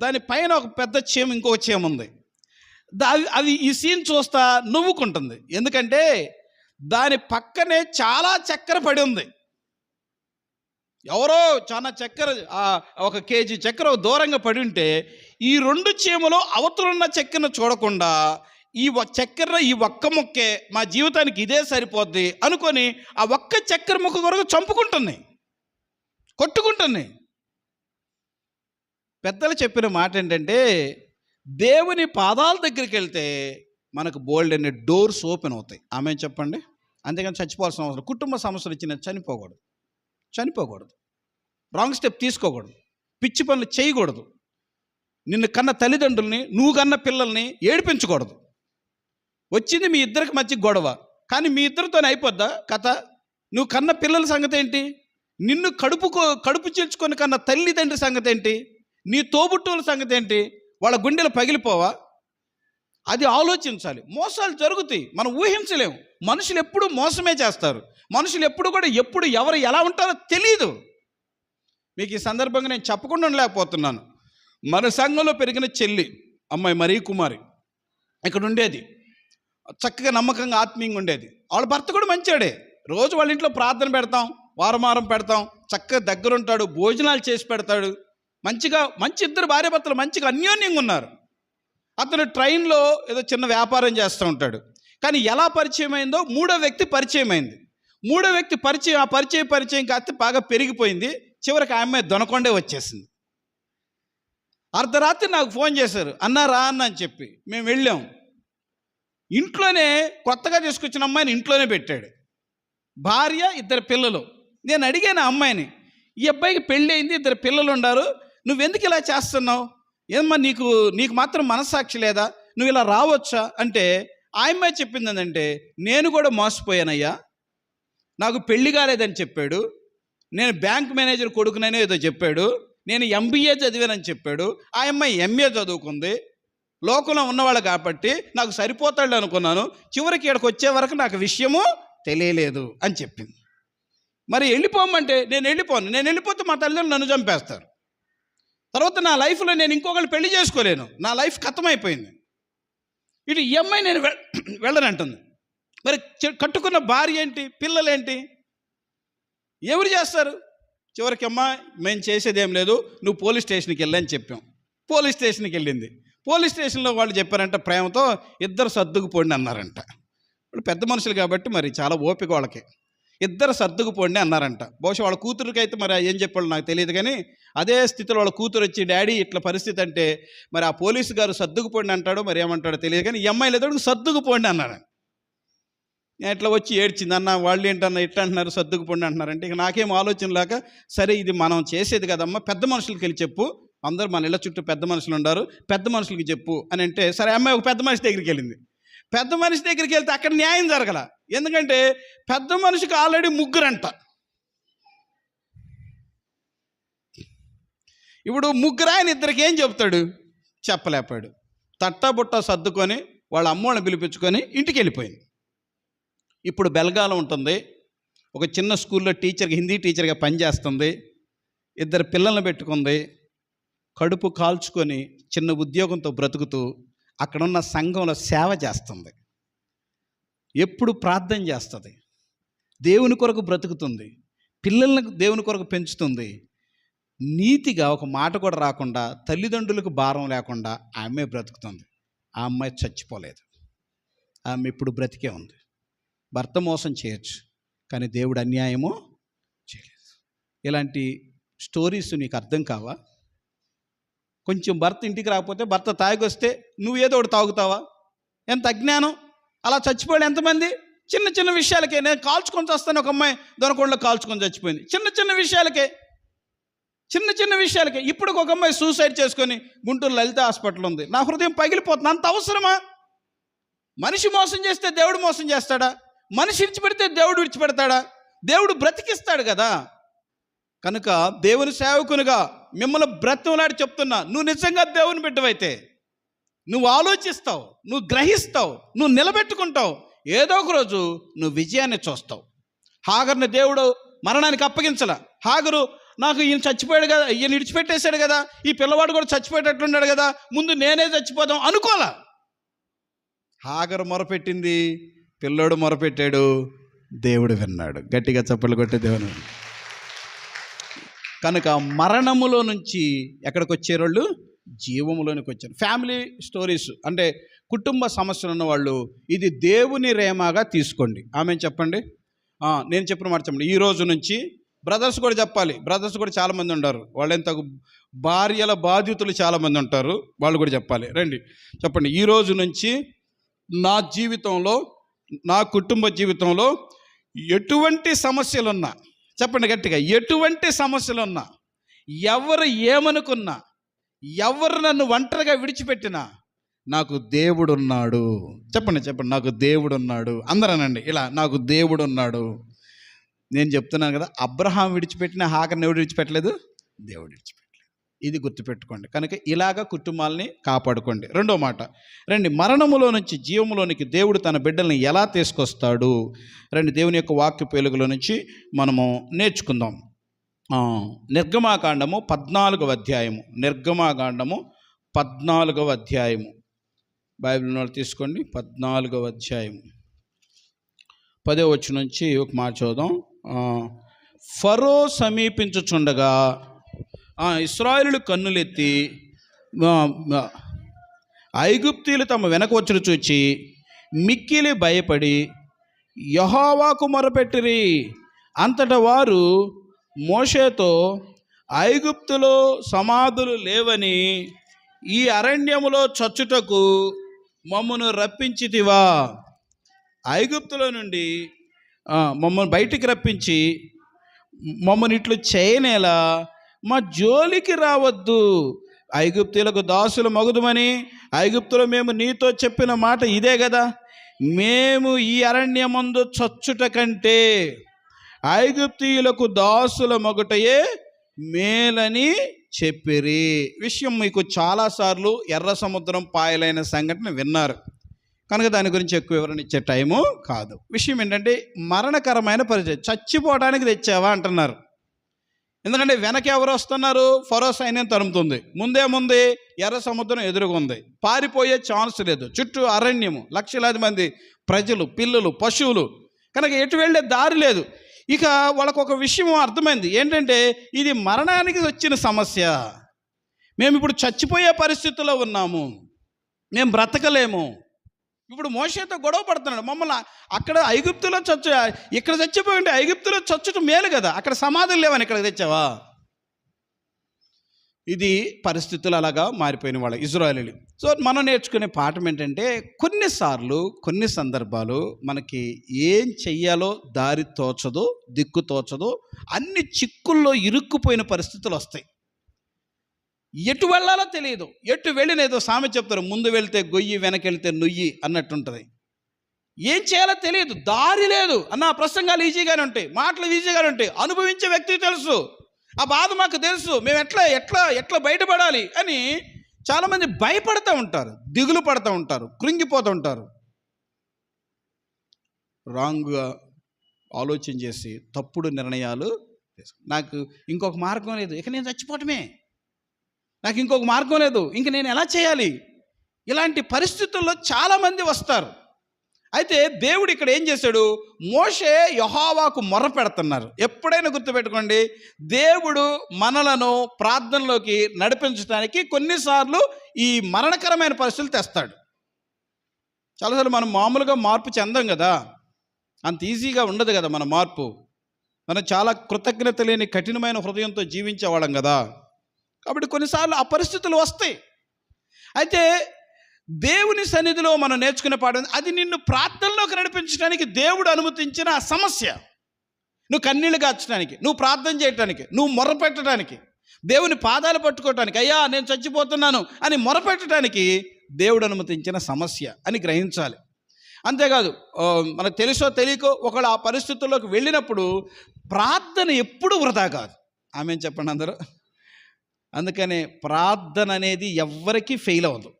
[SPEAKER 1] దానిపైన ఒక పెద్ద చీమ, ఇంకొక చీమ ఉంది. అది ఈ సీన్ చూస్తా నవ్వుకుంటుంది. ఎందుకంటే దాని పక్కనే చాలా చక్కెర పడి ఉంది. ఎవరో చాలా చక్కెర, 1 కేజీ చక్కెర దూరంగా పడి ఉంటే ఈ 2 చీమలు అవతలున్న చక్కెరను చూడకుండా ఈ ఒక్క ముక్కే మా జీవితానికి ఇదే సరిపోద్ది అనుకొని ఆ ఒక్క చక్కెర ముక్క కొరకు చంపుకుంటున్నాయి, కొట్టుకుంటున్నాయి. పెద్దలు చెప్పిన మాట ఏంటంటే, దేవుని పాదాల దగ్గరికి వెళ్తే మనకు బోల్డ్ అనే డోర్స్ ఓపెన్ అవుతాయి. ఆమె చెప్పండి. అంతేగాని చచ్చిపోవాల్సిన అవసరం, కుటుంబ సమస్యలు ఇచ్చిన చనిపోకూడదు, రాంగ్ స్టెప్ తీసుకోకూడదు, పిచ్చి పనులు చేయకూడదు, నిన్ను కన్న తల్లిదండ్రుల్ని, నువ్వు కన్న పిల్లల్ని ఏడిపించకూడదు. వచ్చింది మీ ఇద్దరికి మధ్య గొడవ, కానీ మీ ఇద్దరితోనే అయిపోద్దా కథ? నువ్వు కన్న పిల్లల సంగతి ఏంటి? నిన్ను కడుపు చీల్చుకొని కన్న తల్లిదండ్రి సంగతి ఏంటి? నీ తోబుట్టువుల సంగతి ఏంటి? వాళ్ళ గుండెలు పగిలిపోవా? అది ఆలోచించాలి. మోసాలు జరుగుతాయి, మనం ఊహించలేము. మనుషులు ఎప్పుడు మోసమే చేస్తారు. మనుషులు ఎప్పుడు ఎవరు ఎలా ఉంటారో తెలియదు. మీకు ఈ సందర్భంగా నేను చెప్పకుండా ఉండలేకపోతున్నాను. మన సంఘంలో పెరిగిన చెల్లి, అమ్మాయి మరీ కుమారి ఇక్కడ ఉండేది. చక్కగా నమ్మకంగా ఆత్మీయంగా ఉండేది. వాళ్ళ భర్త కూడా మంచివాడే. రోజు వాళ్ళ ఇంట్లో ప్రార్థన పెడతాం, వారం పెడతాం, చక్కగా దగ్గరుంటాడు, భోజనాలు చేసి పెడతాడు. మంచి ఇద్దరు భార్యాభర్తలు మంచిగా అన్యోన్యంగా ఉన్నారు. అతను ట్రైన్లో ఏదో చిన్న వ్యాపారం చేస్తూ ఉంటాడు. కానీ ఎలా పరిచయం అయిందో 3వ వ్యక్తి పరిచయం అయింది. 3వ వ్యక్తి పరిచయం కాస్త బాగా పెరిగిపోయింది. చివరికి ఆ అమ్మాయి దొనకొండే వచ్చేసింది. అర్ధరాత్రి నాకు ఫోన్ చేశారు, అన్నారా అని చెప్పి మేము వెళ్ళాం. ఇంట్లోనే కొత్తగా తీసుకొచ్చిన అమ్మాయిని ఇంట్లోనే పెట్టాడు. భార్య, 2 పిల్లలు. నేను అడిగాను ఆ అమ్మాయిని, ఈ అబ్బాయికి పెళ్ళి అయింది, 2 పిల్లలు ఉన్నారు, నువ్వెందుకు ఇలా చేస్తున్నావు? ఏమమ్మా నీకు మాత్రం మనస్సాక్షి లేదా? నువ్వు ఇలా రావచ్చా అంటే ఆ అమ్మాయి చెప్పింది ఏంటంటే, నేను కూడా మోసపోయానయ్యా, నాకు పెళ్లి కాలేదని చెప్పాడు, నేను బ్యాంక్ మేనేజర్ కొడుకుననే ఏదో చెప్పాడు, నేను MBA చదివానని చెప్పాడు. ఆ అమ్మాయి MA చదువుకుంది, లోకంలో ఉన్నవాళ్ళు కాబట్టి నాకు సరిపోతాడు అనుకున్నాను. చివరికి ఇక్కడికి వచ్చే వరకు నాకు విషయము తెలియలేదు అని చెప్పింది. మరి వెళ్ళిపోమంటే నేను వెళ్ళిపోతే మా తల్లిదండ్రులు నన్ను చంపేస్తారు. తర్వాత నా లైఫ్లో నేను ఇంకొకళ్ళు పెళ్లి చేసుకోలేను, నా లైఫ్ ఖతమైపోయింది. ఇటు ఈ అమ్మాయి నేను వెళ్ళనంటుంది. మరి కట్టుకున్న భార్య ఏంటి, పిల్లలేంటి, ఎవరు చేస్తారు? చివరికి అమ్మ మేము చేసేది ఏం లేదు, నువ్వు పోలీస్ స్టేషన్కి వెళ్ళని చెప్పాం. పోలీస్ స్టేషన్కి వెళ్ళింది. పోలీస్ స్టేషన్లో వాళ్ళు చెప్పారంట, ప్రేమతో ఇద్దరు సర్దుకుపోండి అన్నారంట. వాళ్ళు పెద్ద మనుషులు కాబట్టి మరి చాలా ఓపిక వాళ్ళకి. ఇద్దరు సర్దుకుపోండి అన్నారంట. బహుశా వాళ్ళ కూతురికి అయితే మరి ఏం చెప్పాలో నాకు తెలియదు, కానీ అదే స్థితిలో వాళ్ళ కూతురు వచ్చి, డాడీ ఇట్లా పరిస్థితి అంటే, మరి ఆ పోలీసు గారు సర్దుకుపోండి అంటాడో మరి ఏమంటాడో తెలియదు, కానీ ఈ అమ్మాయి లేదు సర్దుకుపోండి అన్నాడు. నేను ఇట్లా వచ్చి ఏడ్చింది. అన్న వాళ్ళు ఏంటన్నా ఇట్లా అంటున్నారు, సర్దుకుపోండి అంటున్నారంటే, ఇక నాకేం ఆలోచన లేక, సరే ఇది మనం చేసేది కదమ్మా, పెద్ద మనుషులకి వెళ్ళి చెప్పు, అందరూ మన ఇళ్ళ చుట్టూ పెద్ద మనుషులు ఉన్నారు, పెద్ద మనుషులకి చెప్పు అని అంటే, సరే అమ్మాయి ఒక పెద్ద మనిషి దగ్గరికి వెళ్ళింది. పెద్ద మనిషి దగ్గరికి వెళ్తే అక్కడ న్యాయం జరగల. ఎందుకంటే పెద్ద మనిషికి ఆల్రెడీ ముగ్గురంట. ఇప్పుడు ముగ్గురు ఆయన ఇద్దరికి ఏం చెప్తాడు? చెప్పలేపాడు. తట్టబుట్ట సర్దుకొని వాళ్ళ అమ్మోళ్ళని పిలిపించుకొని ఇంటికి వెళ్ళిపోయింది. ఇప్పుడు బెల్గాలం ఉంటుంది, ఒక చిన్న స్కూల్లో టీచర్గా, హిందీ టీచర్గా పనిచేస్తుంది, ఇద్దరు పిల్లల్ని పెట్టుకుంది, కడుపు కాల్చుకొని చిన్న ఉద్యోగంతో బ్రతుకుతూ అక్కడున్న సంఘంలో సేవ చేస్తుంది, ఎప్పుడు ప్రార్థన చేస్తుంది, దేవుని కొరకు బ్రతుకుతుంది, పిల్లలను దేవుని కొరకు పెంచుతుంది. నీతిగా ఒక మాట కూడా రాకుండా, తల్లిదండ్రులకు భారం లేకుండా ఆమె బ్రతుకుతుంది. ఆ అమ్మాయి చచ్చిపోలేదు, ఆమె ఇప్పుడు బ్రతికే ఉంది. భర్త మోసం చేయొచ్చు, కానీ దేవుడు అన్యాయమో చేయలేదు. ఇలాంటి స్టోరీస్ నీకు అర్థం కావా? కొంచెం భర్త ఇంటికి రాకపోతే, భర్త తాగొస్తే నువ్వు ఏదో ఒకటి తాగుతావా? ఎంత అజ్ఞానం! అలా చచ్చిపోయాడు ఎంతమంది? చిన్న చిన్న విషయాలకే. నేను కాల్చుకొని చస్తాను, ఒక అమ్మాయి దొనకొండలో కాల్చుకొని చచ్చిపోయింది. చిన్న చిన్న విషయాలకే. ఇప్పుడు ఒక అమ్మాయి సూసైడ్ చేసుకొని గుంటూరు లలిత హాస్పిటల్ ఉంది. నా హృదయం పగిలిపోతుంది. అంత అవసరమా? మనిషి మోసం చేస్తే దేవుడు మోసం చేస్తాడా? మనిషి విడిచిపెడితే దేవుడు విడిచిపెడతాడా? దేవుడు బ్రతికిస్తాడు కదా. కనుక దేవుని సేవకునిగా మిమ్మల్ని బ్రతిమలాడి చెప్తున్నా, నువ్వు నిజంగా దేవుని బిడ్డవైతే నువ్వు ఆలోచిస్తావు, నువ్వు గ్రహిస్తావు, నువ్వు నిలబెట్టుకుంటావు. ఏదో ఒక రోజు నువ్వు విజయాన్ని చూస్తావు. హాగర్ని దేవుడు మరణానికి అప్పగించలా. హాగరు, నాకు ఈయన చచ్చిపోయాడు కదా, ఈయన విడిచిపెట్టేశాడు కదా, ఈ పిల్లవాడు కూడా చచ్చిపోయేటట్లున్నాడు కదా, ముందు నేనే చచ్చిపోదాం అనుకోలా. హాగరు మొరపెట్టింది, పిల్లోడు మొరపెట్టాడు, దేవుడు విన్నాడు. గట్టిగా చప్పట్లు కొట్టే దేవుడు. కనుక మరణములో నుంచి ఎక్కడికి వచ్చేవాళ్ళు? జీవములోనికి వచ్చారు. ఫ్యామిలీ స్టోరీస్ అంటే కుటుంబ సమస్యలు ఉన్నవాళ్ళు ఇది దేవుని రేమాగా తీసుకోండి. ఆమె చెప్పండి. నేను చెప్పిన మాట చెప్పండి. ఈ రోజు నుంచి బ్రదర్స్ కూడా చెప్పాలి. బ్రదర్స్ కూడా చాలామంది ఉంటారు, వాళ్ళు ఎంత భార్యల బాధితులు చాలామంది ఉంటారు, వాళ్ళు కూడా చెప్పాలి. రండి చెప్పండి. ఈ రోజు నుంచి నా జీవితంలో, నా కుటుంబ జీవితంలో ఎటువంటి సమస్యలున్నా, చెప్పండి గట్టిగా, ఎటువంటి సమస్యలున్నా, ఎవరు ఏమనుకున్నా, ఎవరు నన్ను ఒంటరిగా విడిచిపెట్టినా నాకు దేవుడున్నాడు. చెప్పండి, నాకు దేవుడున్నాడు. అందరనండి ఇలా, నాకు దేవుడున్నాడు. నేను చెప్తున్నాను కదా, అబ్రహాం విడిచిపెట్టిన హాగర్ని ఎవడు విడిచిపెట్టలేదు? దేవుడు విడిచిపెట్టలేదు. ఇది గుర్తుపెట్టుకోండి. కనుక ఇలాగా కుటుంబాలని కాపాడుకోండి. రెండో మాట రండి, మరణములో నుంచి జీవములోనికి దేవుడు తన బిడ్డల్ని ఎలా తీసుకొస్తాడు? రండి, దేవుని యొక్క వాక్య వెలుగులో నుంచి మనము నేర్చుకుందాం. నిర్గమాకాండము 14వ అధ్యాయము. నిర్గమాకాండము 14వ అధ్యాయము. బైబిల్ నోట్ తీసుకోండి. 14వ అధ్యాయము 10వ వచనం నుంచి ఒక మాట చూద్దాం. ఫరో సమీపించుచుండగా ఇశ్రాయేలు కన్నులెత్తి ఐగుప్తీయులు తమ వెనక వచ్చును చూచి మిక్కిలి భయపడి యెహోవాకు మొరపెట్టిరి. అంతటా వారు మోషేతో, ఐగుప్తులో సమాధులు లేవని ఈ అరణ్యములో చచ్చుటకు మమ్మను రప్పించితివా? ఐగుప్తులో నుండి మమ్మల్ని బయటికి రప్పించి మమ్మల్ని ఇట్లు చేయనేలా మా జోలికి రావద్దు. ఐగుప్తులకు దాసులు మగుదుమని ఐగుప్తులో మేము నీతో చెప్పిన మాట ఇదే కదా. మేము ఈ అరణ్యమందు చచ్చుట కంటే ఐగుప్తీయులకు దాసుల మొగటయే మేలని చెప్పిరి. విషయం మీకు చాలాసార్లు ఎర్ర సముద్రం పాయలైన సంఘటన విన్నారు కనుక దాని గురించి ఎక్కువ వివరణ ఇచ్చే టైము కాదు. విషయం ఏంటంటే, మరణకరమైన పరిస్థితి. చచ్చిపోవడానికి తెచ్చావా అంటున్నారు. ఎందుకంటే వెనక ఎవరు వస్తున్నారు? ఫరో సైన్యం తరుముతుంది. ముందే ఎర్ర సముద్రం ఎదురుగుంది, పారిపోయే ఛాన్స్ లేదు. చుట్టూ అరణ్యము, లక్షలాది మంది ప్రజలు, పిల్లలు, పశువులు. కనుక ఎటు వెళ్ళే దారి లేదు. ఇక వాళ్ళకు ఒక విషయం అర్థమైంది ఏంటంటే, ఇది మరణానికి వచ్చిన సమస్య. మేము ఇప్పుడు చచ్చిపోయే పరిస్థితుల్లో ఉన్నాము, మేము బ్రతకలేము. ఇప్పుడు మోషేతో గొడవ పడుతున్నాడు. మమ్మల్ని అక్కడ ఐగుప్తులో ఇక్కడ చచ్చిపోయి ఉంటే ఐగుప్తులో చచ్చుట మేలు కదా, అక్కడ సమాధులు లేవని ఇక్కడ తెచ్చావా? ఇది పరిస్థితులు అలాగా మారిపోయిన వాళ్ళు ఇజ్రాయేలీలు. సో మనం నేర్చుకునే పాఠం ఏంటంటే, కొన్నిసార్లు కొన్ని సందర్భాలు మనకి ఏం చెయ్యాలో దారి తోచదు, దిక్కు తోచదు, అన్ని చిక్కుల్లో ఇరుక్కుపోయిన పరిస్థితులు వస్తాయి. ఎటు వెళ్ళాలో తెలియదు. ఎటు వెళ్ళిన ఏదో సామెత చెప్తారు, ముందు వెళ్తే గొయ్యి వెనకెళ్తే నుయ్యి అన్నట్టుంటుంది. ఏం చేయాలో తెలియదు, దారి లేదు అన్న. ప్రసంగాలు ఈజీగానే ఉంటాయి, మాటలు ఈజీగానే ఉంటాయి, అనుభవించే వ్యక్తికి తెలుసు, ఆ బాధ మాకు తెలుసు, మేము ఎట్లా ఎట్లా ఎట్లా బయటపడాలి అని చాలామంది భయపడుతూ ఉంటారు, దిగులు పడుతూ ఉంటారు, కృంగిపోతూ ఉంటారు. రాంగ్గా ఆలోచన చేసి తప్పుడు నిర్ణయాలు. నాకు ఇంకొక మార్గం లేదు, ఇక నేను చచ్చిపోవటమే, నాకు ఇంకొక మార్గం లేదు, ఇంక నేను ఎలా చేయాలి? ఇలాంటి పరిస్థితుల్లో చాలామంది వస్తారు. అయితే దేవుడు ఇక్కడ ఏం చేశాడు, మోషే యెహోవాకు మొర్ర పెడుతున్నారు. ఎప్పుడైనా గుర్తుపెట్టుకోండి, దేవుడు మనలను ప్రార్థనలోకి నడిపించడానికి కొన్నిసార్లు ఈ మరణకరమైన పరిస్థితులు తెస్తాడు. చాలాసార్లు మనం మామూలుగా మార్పు చెందాం కదా, అంత ఈజీగా ఉండదు కదా మన మార్పు. మనం చాలా కృతజ్ఞత లేని కఠినమైన హృదయంతో జీవించేవాళ్ళం కదా. కాబట్టి కొన్నిసార్లు ఆ పరిస్థితులు వస్తాయి. అయితే దేవుని సన్నిధిలో మనం నేర్చుకునే పాఠం, అది నిన్ను ప్రార్థనలోకి నడిపించడానికి దేవుడు అనుమతించిన ఆ సమస్య. నువ్వు కన్నీళ్ళు గార్చడానికి, నువ్వు ప్రార్థన చేయటానికి, నువ్వు మొరపెట్టడానికి, దేవుని పాదాలు పట్టుకోవటానికి, అయ్యా నేను చచ్చిపోతున్నాను అని మొరపెట్టడానికి దేవుడు అనుమతించిన సమస్య అని గ్రహించాలి. అంతేకాదు, మనకు తెలుసో తెలియకో ఒకళ్ళు ఆ పరిస్థితుల్లోకి వెళ్ళినప్పుడు ప్రార్థన ఎప్పుడు వృధా కాదు. ఆమెను చెప్పండి అందరూ. అందుకనే ప్రార్థన అనేది ఎవ్వరికీ ఫెయిల్ అవ్వదు.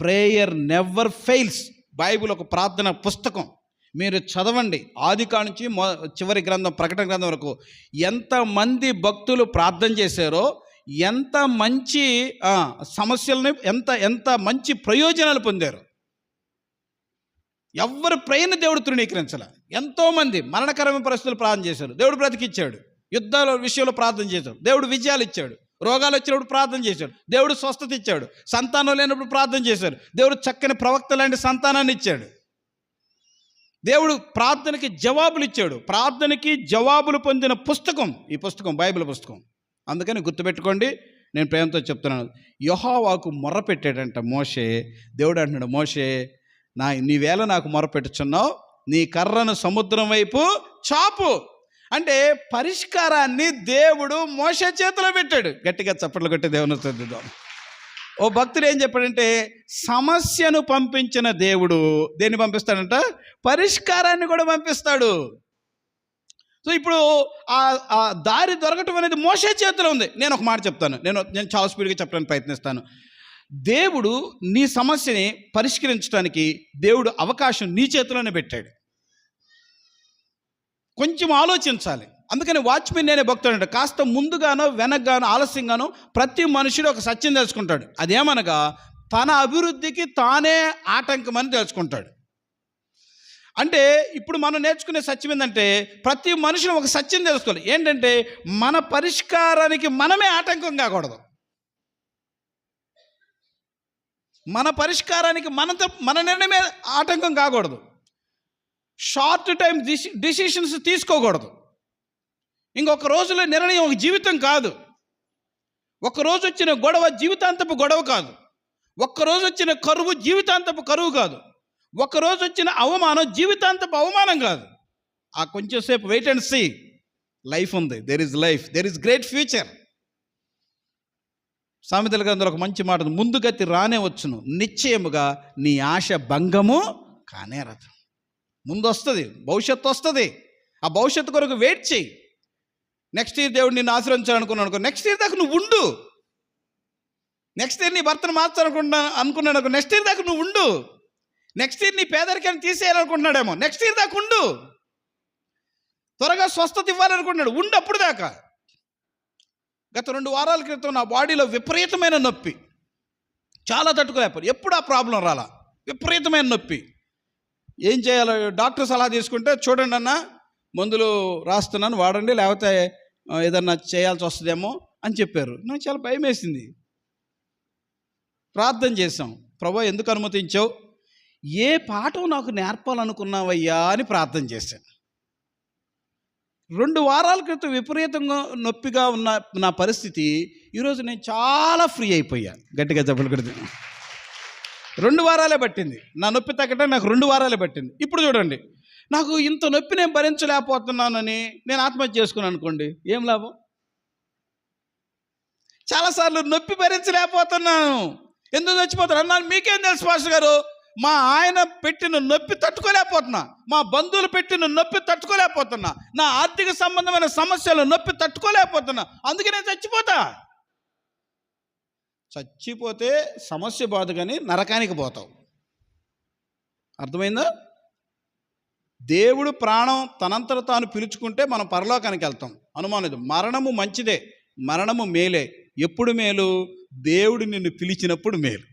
[SPEAKER 1] Prayer never fails. బైబిల్ ఒక ప్రార్థన పుస్తకం, మీరు చదవండి. ఆదికాండం నుంచి చివరి గ్రంథం ప్రకటన గ్రంథం వరకు ఎంతమంది భక్తులు ప్రార్థన చేశారో, ఎంత మంచి సమస్యలను, ఎంత మంచి ప్రయోజనాలు పొందారు. ఎవరు ప్రేయర్ని దేవుడు తృణీకరించాల. ఎంతోమంది మరణకరమైన పరిస్థితులు ప్రార్థన చేశారు, దేవుడు బ్రతికిచ్చాడు. యుద్ధాల విషయంలో ప్రార్థన చేశాడు, దేవుడు విజయాలు ఇచ్చాడు. రోగాలు వచ్చినప్పుడు ప్రార్థన చేశాడు, దేవుడు స్వస్థత ఇచ్చాడు. సంతానం లేనప్పుడు ప్రార్థన చేశాడు, దేవుడు చక్కని ప్రవక్త లాంటి సంతానాన్ని ఇచ్చాడు. దేవుడు ప్రార్థనకి జవాబులు ఇచ్చాడు. ప్రార్థనకి జవాబులు పొందిన పుస్తకం ఈ పుస్తకం, బైబిల్ పుస్తకం. అందుకని గుర్తుపెట్టుకోండి, నేను ప్రేమతో చెప్తున్నాను. యెహోవాకు మొర్ర పెట్టాడంట మోషే. దేవుడు అంటున్నాడు, మోషే నీవేళ నాకు మొర్ర పెట్టుచున్నావు, నీ కర్రను సముద్రం వైపు చాపు. అంటే పరిష్కారాన్ని దేవుడు మోషే చేతిలో పెట్టాడు. గట్టిగా చప్పట్లు కొట్టి దేవుని స్తుతిద్దాం. ఓ భక్తుడు ఏం చెప్పాడంటే, సమస్యను పంపించిన దేవుడు దేన్ని పంపిస్తాడంట? పరిష్కారాన్ని కూడా పంపిస్తాడు. సో ఇప్పుడు ఆ దారి దొరకటం అనేది మోషే చేతిలో ఉంది. నేను ఒక మాట చెప్తాను, నేను చాలా స్పీడ్గా చెప్పడానికి ప్రయత్నిస్తాను. దేవుడు నీ సమస్యని పరిష్కరించడానికి దేవుడు అవకాశం నీ చేతిలోనే పెట్టాడు. కొంచెం ఆలోచించాలి. అందుకని వాచ్మెన్ నేనే భక్తుడు అంటే, కాస్త ముందుగానో వెనక్గానో ఆలస్యంగానో ప్రతి మనుషుడు ఒక సత్యం తెలుసుకుంటాడు. అదేమనగా తన అభివృద్ధికి తానే ఆటంకమని తెలుసుకుంటాడు. అంటే ఇప్పుడు మనం నేర్చుకునే సత్యం ఏంటంటే, ప్రతి మనుషులు ఒక సత్యం తెలుసుకోవాలి. ఏంటంటే, మన పరిష్కారానికి మనమే ఆటంకం కాకూడదు. మన పరిష్కారానికి మన నిర్ణయమే ఆటంకం కాకూడదు. షార్ట్ టైం డిసిషన్స్ తీసుకోకూడదు. ఇంకొక రోజులో నిర్ణయం ఒక జీవితం కాదు. ఒక్కరోజు వచ్చిన గొడవ జీవితాంతపు గొడవ కాదు. ఒక్కరోజు వచ్చిన కరువు జీవితాంతపు కరువు కాదు. ఒక్కరోజు వచ్చిన అవమానం జీవితాంతపు అవమానం కాదు. ఆ కొంచెం సేపు వెయిట్ అండ్ సీ. లైఫ్ ఉంది, there is life, there is great future. సామెతల గ్రంథంలో ఒక మంచి మాట, ముందుగతి రానే వచ్చును, నిశ్చయముగా నీ ఆశ భంగము కానేరదు. ముందు వస్తుంది, భవిష్యత్తు వస్తుంది. ఆ భవిష్యత్తు కొరకు వెయిట్ చేయి. నెక్స్ట్ ఇయర్ దేవుడు నిన్ను ఆశీర్వదించాలనుకున్నాను, నెక్స్ట్ ఇయర్ దాకా నువ్వు ఉండు. నెక్స్ట్ ఇయర్ నీ భర్తను మార్చాలనుకున్నాను, నెక్స్ట్ ఇయర్ దాకా నువ్వు ఉండు. నెక్స్ట్ ఇయర్ నీ పేదరికాన్ని తీసేయాలనుకుంటున్నాడేమో, నెక్స్ట్ ఇయర్ దాకా ఉండు. త్వరగా స్వస్థత ఇవ్వాలనుకుంటున్నాడు, ఉండు అప్పుడు దాకా. గత 2 వారాల క్రితం నా బాడీలో విపరీతమైన నొప్పి, చాలా తట్టుకోలేకపోయాను. ఎప్పుడు ఆ ప్రాబ్లం రాలా, విపరీతమైన నొప్పి. ఏం చేయాలో డాక్టర్ సలహా తీసుకుంటే, చూడండి అన్న మందులు రాస్తున్నాను వాడండి, లేకపోతే ఏదన్నా చేయాల్సి వస్తుందేమో అని చెప్పారు. నాకు చాలా భయం వేసింది. ప్రార్థన చేశాం, ప్రభువా ఎందుకు అనుమతించావు, ఏ పాఠం నాకు నేర్పాలనుకున్నావయ్యా అని ప్రార్థన చేశాను. 2 వారాల క్రితం విపరీతంగా నొప్పిగా ఉన్న నా పరిస్థితి ఈరోజు నేను చాలా ఫ్రీ అయిపోయా. గట్టిగా చెప్పలు కొడితే 2 వారాలే పట్టింది నా నొప్పి తగ్గడం, నాకు 2 వారాలే పట్టింది. ఇప్పుడు చూడండి, నాకు ఇంత నొప్పి నేను భరించలేకపోతున్నానని నేను ఆత్మహత్య చేసుకున్నాను అనుకోండి, ఏం లాభం? చాలాసార్లు నొప్పి భరించలేకపోతున్నాను, ఎందుకు చచ్చిపోతాను అన్నాను. మీకేం తెలుసు పాస్టర్ గారు, మా ఆయన పెట్టిన నొప్పి తట్టుకోలేకపోతున్నా, మా బంధువులు పెట్టిన నొప్పి తట్టుకోలేకపోతున్నా, నా ఆర్థిక సంబంధమైన సమస్యలు నొప్పి తట్టుకోలేకపోతున్నా, అందుకే నేను చచ్చిపోతా. చచ్చిపోతే సమస్య బాధ కానీ నరకానికి పోతావు. అర్థమైందా? దేవుడు ప్రాణం తనంతట తాను పిలుచుకుంటే మనం పరలోకానికి వెళ్తాం, అనుమానం. మరణము మంచిదే, మరణము మేలే. ఎప్పుడు మేలు? దేవుడు నిన్ను పిలిచినప్పుడు మేలు.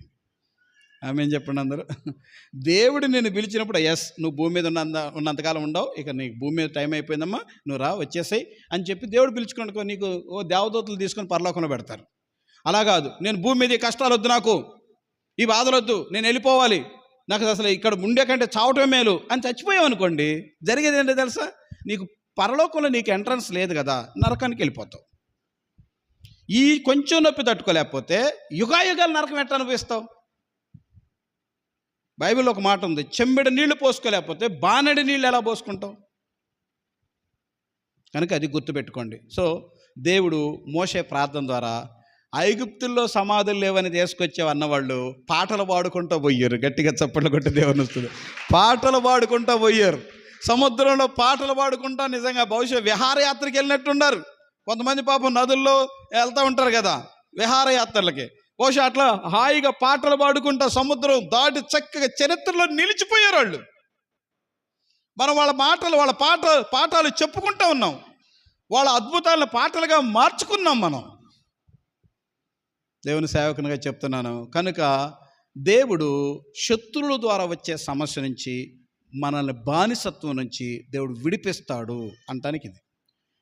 [SPEAKER 1] ఆమేన్ చెప్పండి అందరూ. దేవుడు నిన్ను పిలిచినప్పుడు, ఎస్ నువ్వు భూమి మీద ఉన్నంతకాలం ఉండవు, ఇక నీకు భూమి మీద టైం అయిపోయిందమ్మా, నువ్వు రా వచ్చేసాయి అని చెప్పి దేవుడు పిలుచుకున్నాడుకో, నీకు దేవదూతలు తీసుకొని పరలోకంలో పెడతారు. అలా కాదు, నేను భూమి మీద కష్టాలు వద్దు, నాకు ఈ బాధలు వద్దు, నేను వెళ్ళిపోవాలి, నాకు అసలు ఇక్కడ ఉండే కంటే చావటమే మేలు అని చచ్చిపోయావు అనుకోండి, జరిగేది ఏంటో తెలుసా? నీకు పరలోకంలో నీకు ఎంట్రన్స్ లేదు కదా, నరకానికి వెళ్ళిపోతావు. ఈ కొంచెం నొప్పి తట్టుకోలేకపోతే యుగాయుగాలు నరకం ఎట్లా అనుభవిస్తావు? బైబిల్లో ఒక మాట ఉంది, చెంబెడు నీళ్లు పోసుకోలేకపోతే బానడి నీళ్ళు ఎలా పోసుకుంటావు? కనుక అది గుర్తుపెట్టుకోండి. సో దేవుడు మోషే ప్రార్థన ద్వారా ఐగుప్తుల్లో సమాధులు లేవని తీసుకొచ్చావు అన్నవాళ్ళు పాటలు పాడుకుంటూ పోయారు. గట్టిగా చప్పట్లు కొట్టి దేవుని వస్తుంది. పాటలు పాడుకుంటూ పోయారు, సముద్రంలో పాటలు పాడుకుంటా. నిజంగా బహుశా విహారయాత్రకి వెళ్ళినట్టున్నారు. కొంతమంది పాపం నదుల్లో వెళ్తూ ఉంటారు కదా విహారయాత్రలకి, బహుశా అట్లా హాయిగా పాటలు పాడుకుంటా సముద్రం దాటి చక్కగా చరిత్రలో నిలిచిపోయారు వాళ్ళు. మనం వాళ్ళ మాటలు, వాళ్ళ పాఠాలు చెప్పుకుంటూ ఉన్నాం, వాళ్ళ అద్భుతాలను పాటలుగా మార్చుకున్నాం మనం. దేవుని సేవకునిగా చెప్తున్నాను. కనుక దేవుడు శత్రువుల ద్వారా వచ్చే సమస్య నుంచి, మనల్ని బానిసత్వం నుంచి దేవుడు విడిపిస్తాడు అంటానికి ఇది.